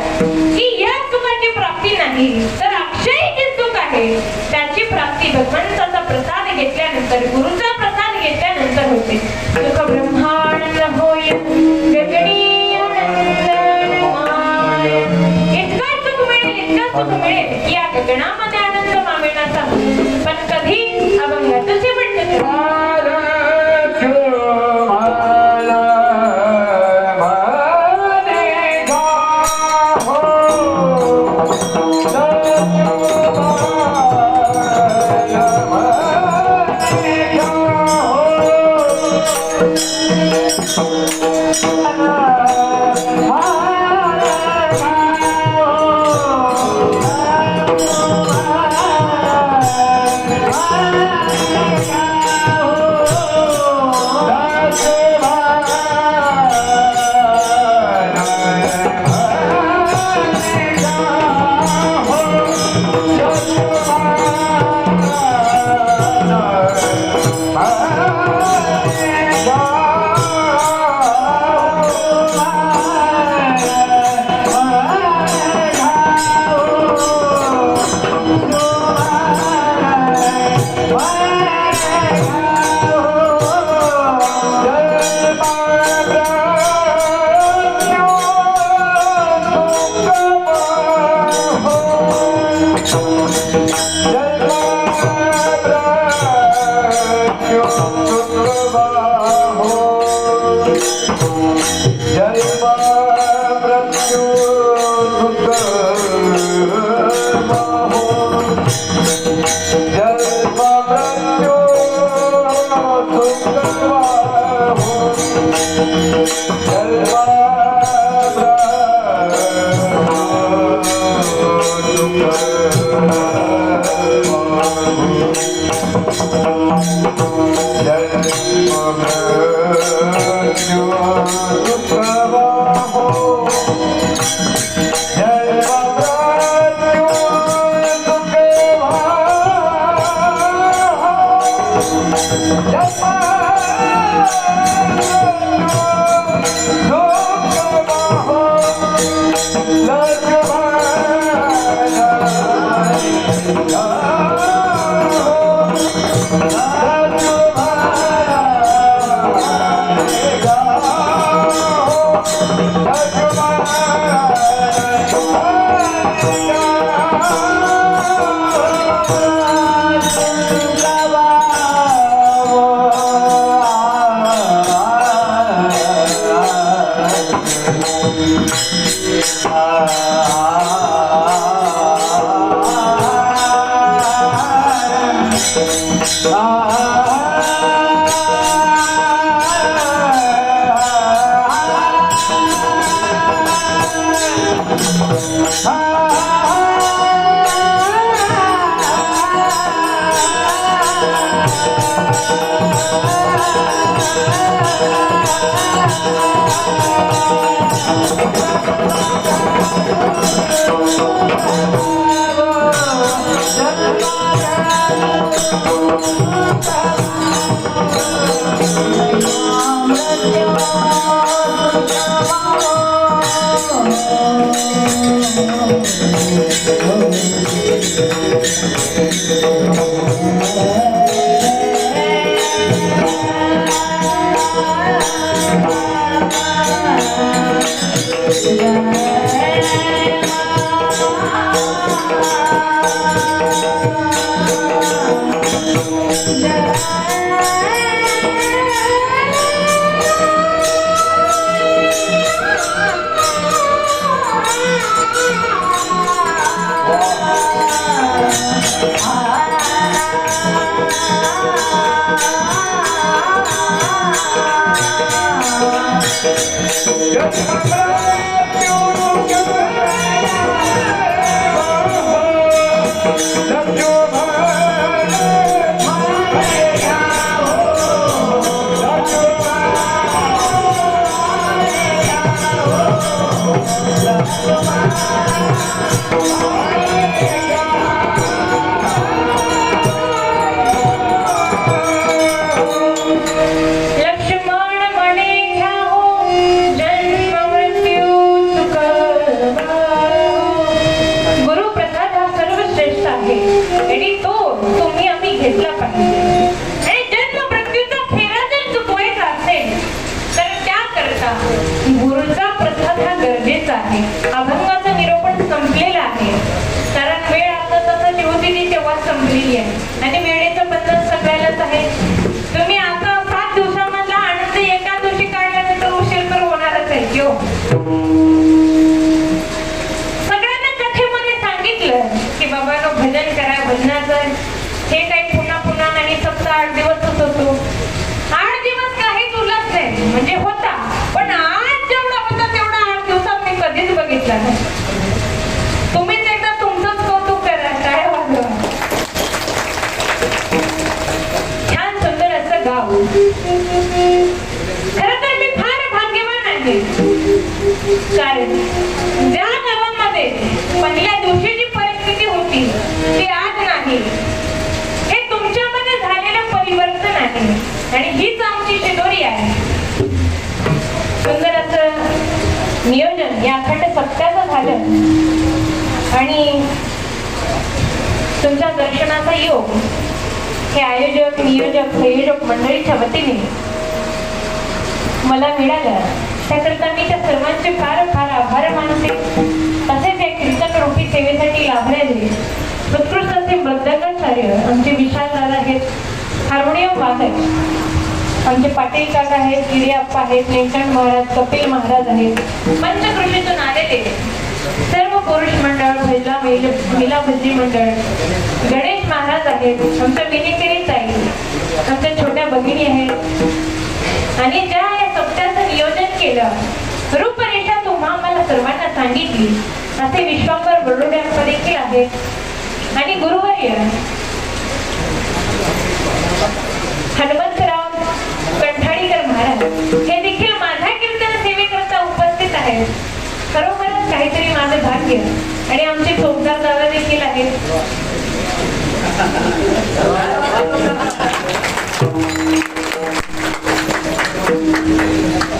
की या सुखाची प्राप्ती नाही, तर अक्षय जे सुख आहे त्याची प्राप्ती भगवंताचा प्रसाद घेतल्यानंतर, गुरुचा प्रसाद घेतल्यानंतर होते. सुख ब्रह्मांड होय गगनी आनंदमय. इतका सुख मिळेल, इतका सुख मिळेल की या गगनामध्ये आनंद मावेनाचा. पण कधी? अभंगाचं शेवटचं. Oh अभंगाचं निरूपण संपलेलं आहे. कारण वेळ आता तसं होती ती तेव्हा संपलेली आहे आणि वेळेचं बंधन सगळ्यालाच आहे. तुम्ही आता 7 दिवसामधला आनंद एका दिवशी काढल्यानंतर उशीर तर होणारच आहे. सगळ्यांना कथेमध्ये सांगितलं की बाबांनो भजन करा, भजनाचं हे काही पुन्हा पुन्हा नाही, फक्त 8 दिवसच होतो. 8 दिवस काही तुला म्हणजे होता, पण आज जेवढा होता तेवढा 8 दिवसात मी कधीच बघितला नाही. तुम्हीच एकदा तुमचंच कौतुक करा, काय वाजवा. छान सुंदर असं गाव. खरं तर मी फार भाग्यवान आहे, कारण ज्या गावामध्ये पहिल्या दिवशी जी परिस्थिती होती ती आज नाही. हे तुमच्यामध्ये झालेलं परिवर्तन आहे आणि हीच आमची शिदोरी आहे. सुंदर असं नियोजन या अखंड सप्त्याचं झालं आणि तुमच्या दर्शनाचा योग हे आयोजक नियोजक संयोजक मंडळीच्या वतीने मला मिळालं. त्याकरता मी त्या सर्वांचे फार फार आभार मानते. तसेच या कीर्तन रूपी सेवेसाठी लाभलेले उत्कृष्ट असे मृदंगाचार्य आमचे विशाल दादा आहेत, हार्मोनियम वादक आमचे पाटील काका आहेत, गिरी आप्पा आहेत, निळकंठ महाराज, कपिल महाराज आहेत, पंचकृषीतून आलेले सर्व पुरुष मंडळ, महिला भजनी मंडळ, गणेश महाराज आहेत, आमच्या मिनिकेरी ताई, आमच्या छोट्या भगिनी आहेत आणि ज्या या सप्त्याचं नियोजन केलं, रूपरेषा तुम्हा आम्हाला सर्वांना सांगितली असे विश्वांबर बरोड्याप्पा देखील आहेत आणि गुरुवर्य हनुमंतराव कंठाळीकर महाराज हे देखील माझ्या कीर्तन सेवेकरता उपस्थित आहेत. खरोखरच काहीतरी माझे भाग्य. आणि आमचे चौकदार दादा देखील आहेत.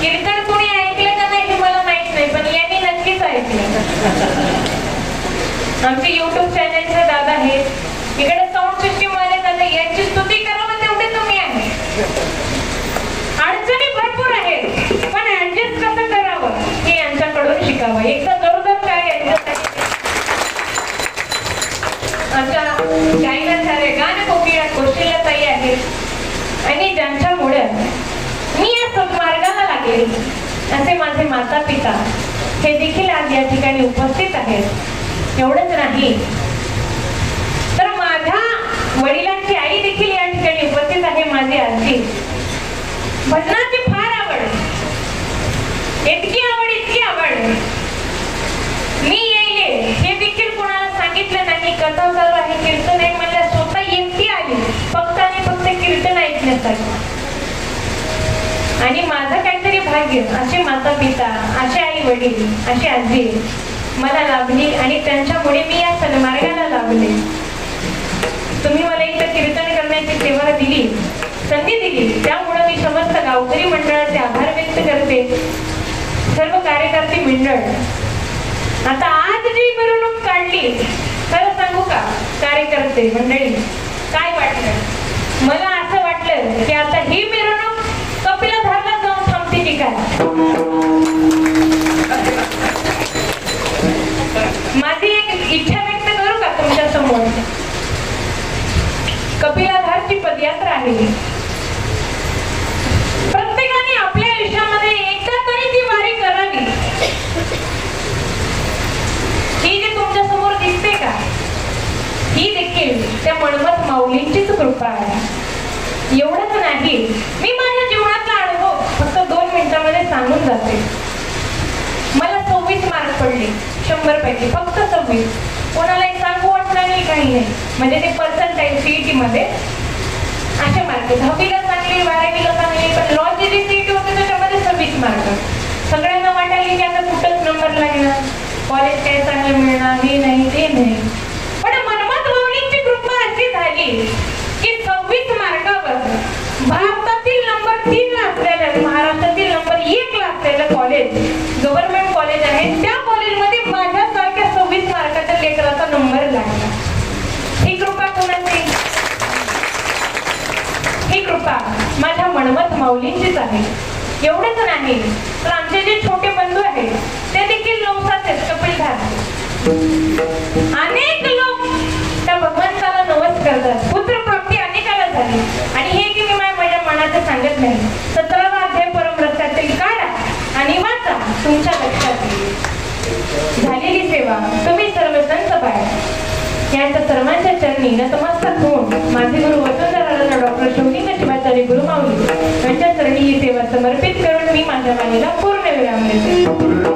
कीर्तन कोणी ऐकलं का नाही हे मला माहित नाही, पण यांनी नक्कीच ऐकलं. आमचे युट्यूब चॅनलचे दादा आहेत, इकडे साऊंड सिस्टीम वाले दादा, यांची स्तुती करावं तेवढे तुम्ही आहे. अडचणी भरपूर आहेत, पण ऍडजस्ट कसं करावं हे यांच्याकडून शिकावं. एकदा जोरदार काय यांच्यासाठी. आमच्या गायला सारे गाणं कोकिळा कौशल्य ताई आहेत आणि ज्यांच्यामुळे मी या सन्मार्गाला लागले असे माझे माता पिता हे देखील आज या ठिकाणी उपस्थित आहेत. एवढंच नाही तर माझ्या वडिलांची आई देखील या ठिकाणी उपस्थित आहे, माझी आजी. भजनाची फार आवड, इतकी आवड मी येईल हे देखील कोणाला सांगितलं नाही. कथा चालू आहे, कीर्तन आहे म्हणलं, स्वतः एकटी आली फक्त आणि फक्त कीर्तन ऐकण्यासाठी. आणि माझं काहीतरी भाग्य, असे माता पिता, असे आई वडील, अशी आजी मला लाभली आणि त्यांच्यामुळे मी या सन्मार्गाला लाभले. तुम्ही मला इथं कीर्तन करण्याची सेवा दिली, संधी दिली, त्यामुळे मी समस्त गावकरी मंडळाचे आभार व्यक्त करते. सर्व कार्यकर्ते मंडळ, आता आज जी मिरवणूक काढली, खरं सांगू का कार्यकर्ते मंडळी, काय वाटलं मला? असं वाटलं की आता ही मिरवणूक कपिलधारला जाऊन थांबते की काय. माझी एक इच्छा व्यक्त करू का तुमच्या समोर? कपिलधारची पदयात्रा आहे. प्रत्येकाने आपल्या आयुष्यामध्ये एकदा तरी ती वारी करावी. ही जी तुमच्या समोर दिसते का, ही देखील त्या मणमत माऊलींचीच कृपा आहे. एवढंच नाही, मी माझ्या जीवनातला अनुभव फक्त 2 मिनिटांमध्ये सांगून जाते. मला 26 मार्क पडले 100 पैकी, फक्त 26. कोणाला एक सांगू वाटलं नाही, काही नाही. म्हणजे ते पर्सेंटाइल सीईटी मध्ये असे मार्क. 10वीला चांगले, 12वीला चांगले, पण लॉची जी सीईटी होते त्याच्यामध्ये 26 मार्क. सगळ्यांना वाटायला की आता कुठंच नंबर लागणार, कॉलेज काय चांगलं मिळणार, हे नाही ते नाही. पण मन्मथ माऊलींची कृपा अशी झाली की 26 मार्कावर भारतातील नंबर 3 ला असलेलं, महाराष्ट्रातील नंबर 1 ला असलेलं कॉलेज, गव्हर्नमेंट कॉलेज आहे, त्या कॉलेजमध्ये माझ्यासारख्या 26 मार्काच्या लेकराचा नंबर लागला. ही कृपा कोणाची? ही कृपा माझ्या मन्मथ माऊलींचीच आहे. एवढंच नाही तर आमचे जे छोटे बंधू आहेत ते देखील नवसाचे कपिलधार. अनेक लोक त्या भगवंताला नवस करतात, पुत्रप्राप्ती अनेकाला झाली. आणि हे की मी माझ्या मनाचं सांगत नाही. 17वा अध्याय परमरसातील काढा आणि वाचा, तुमच्या लक्षात येईल. झालेली सेवा तुम्ही सर्व संत पाय यांच्या सर्वांच्या चरणी नतमस्तक होऊन माझे गुरु वसुंधरा डॉक्टर शिवलिंग शिवाचार्य गुरुमाऊली यांच्या चरणी ही सेवा समर्पित करून माझ्या वाणीला पूर्ण विराम देते.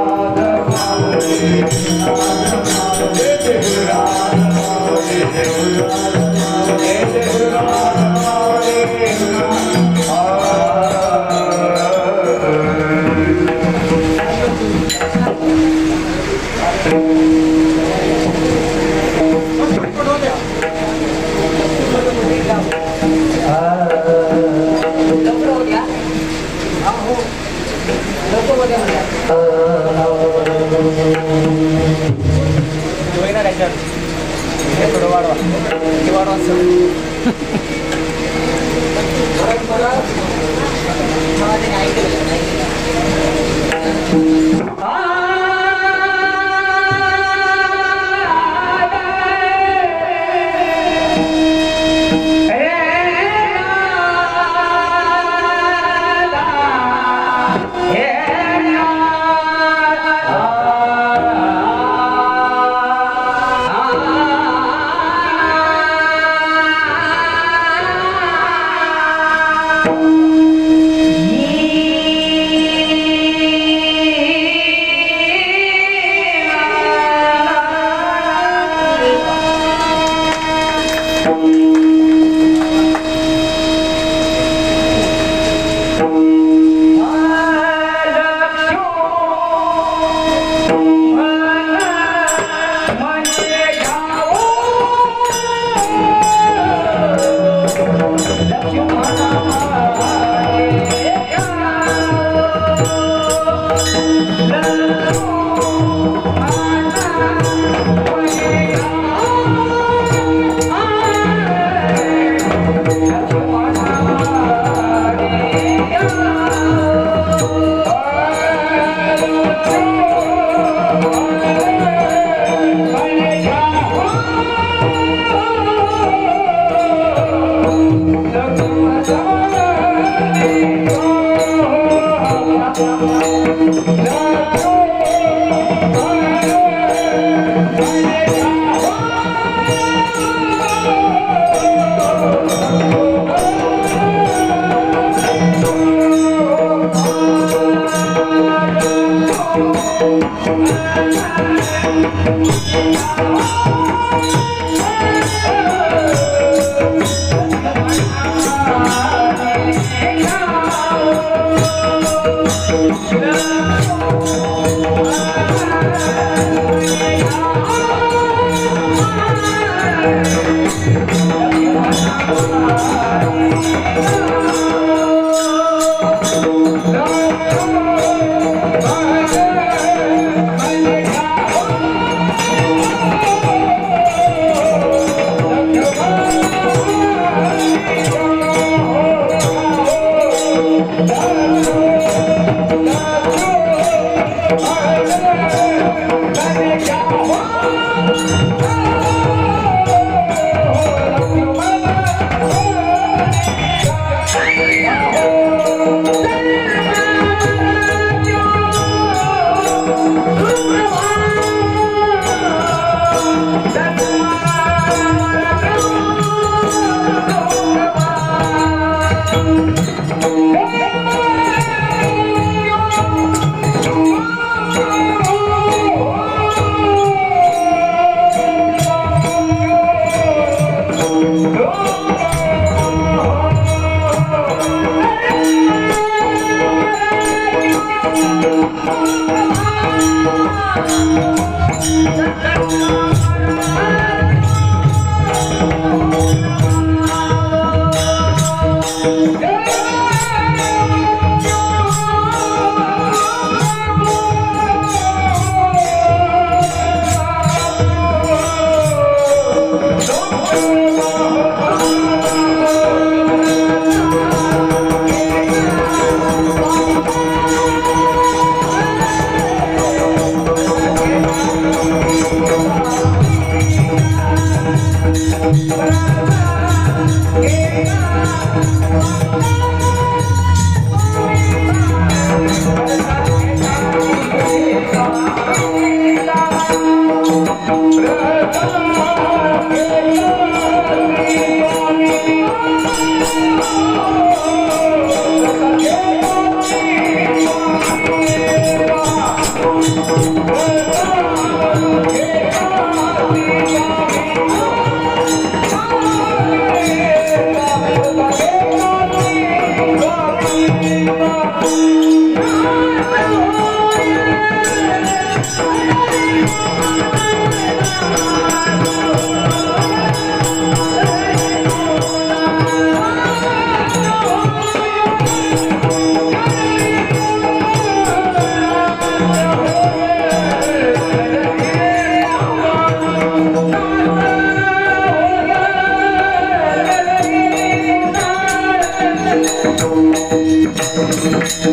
हो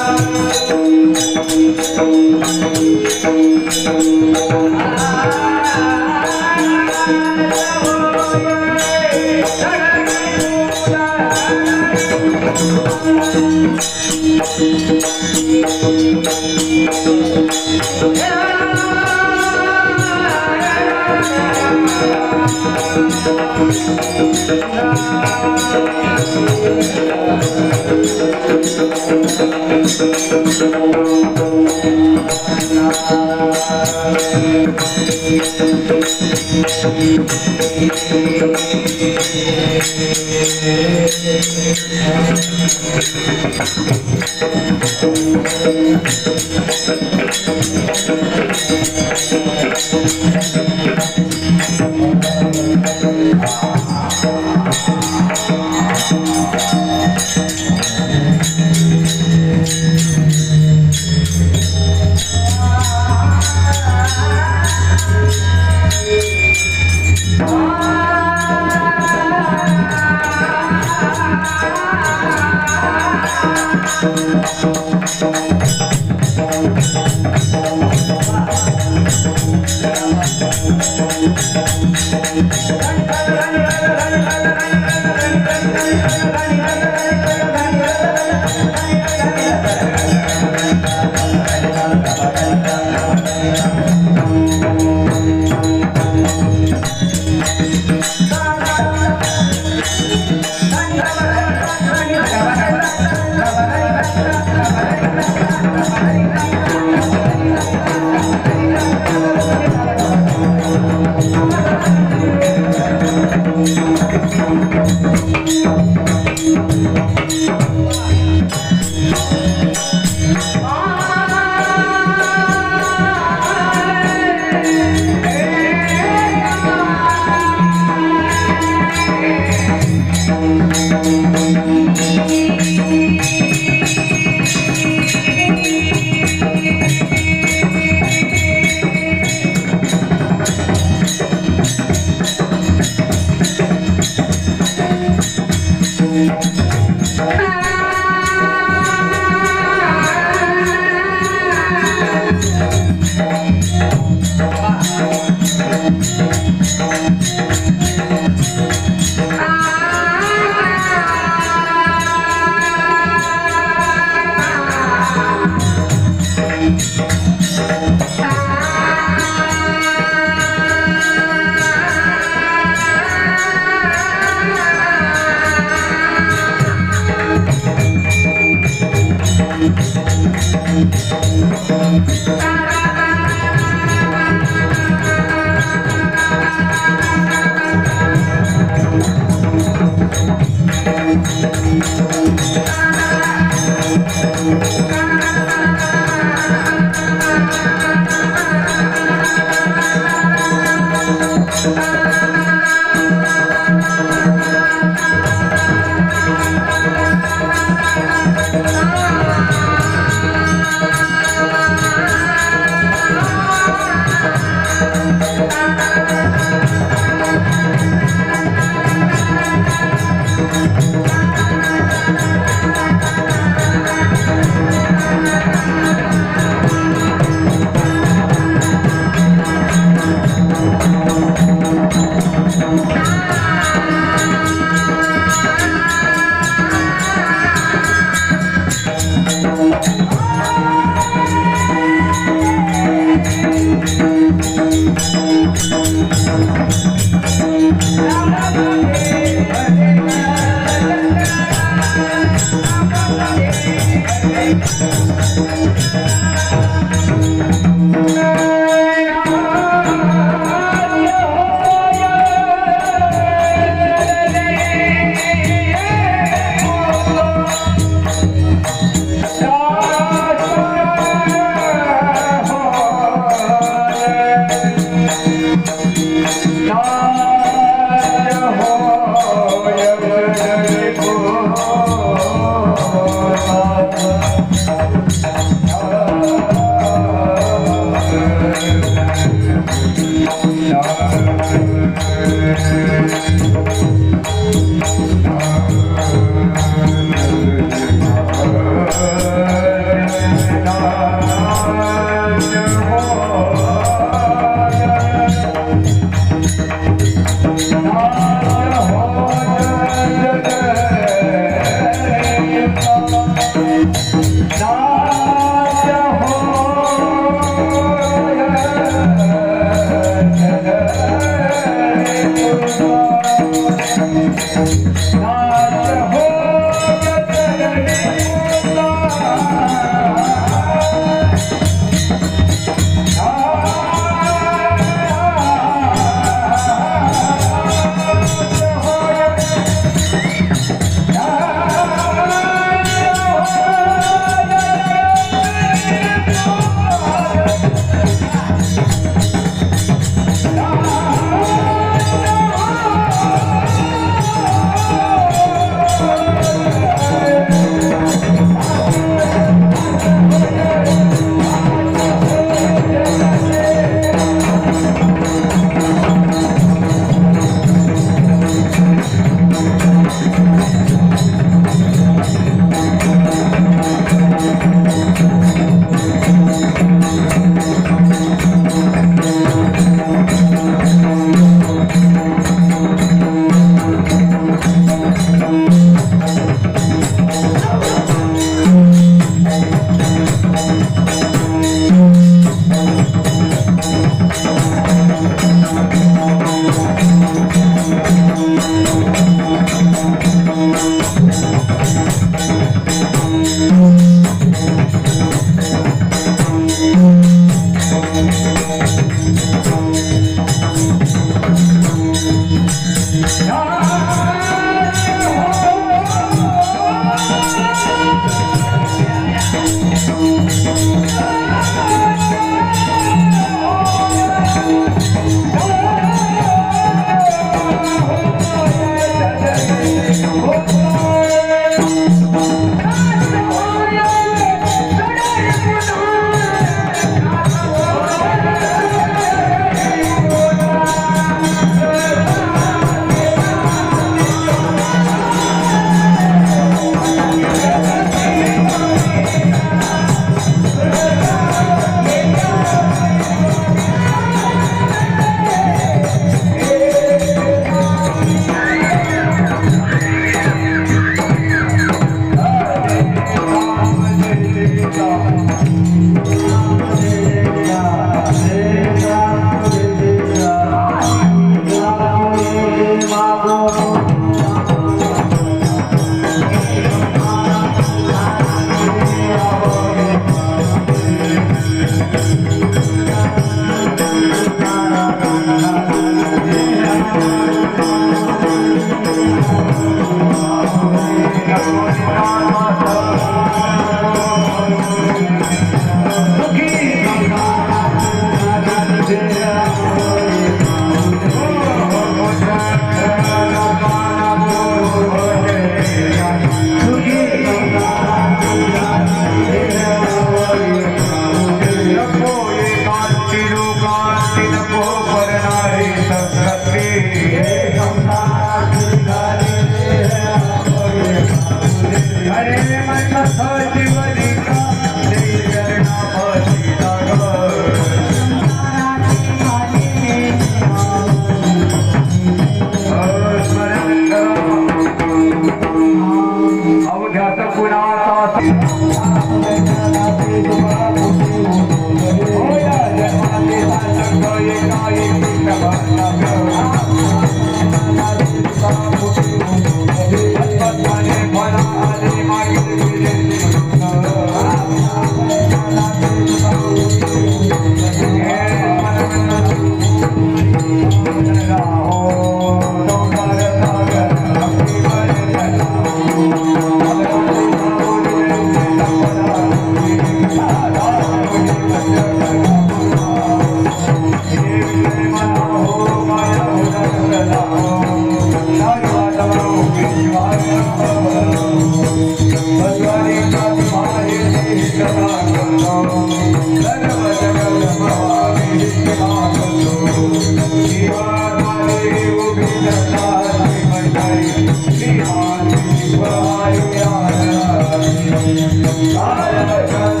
Hare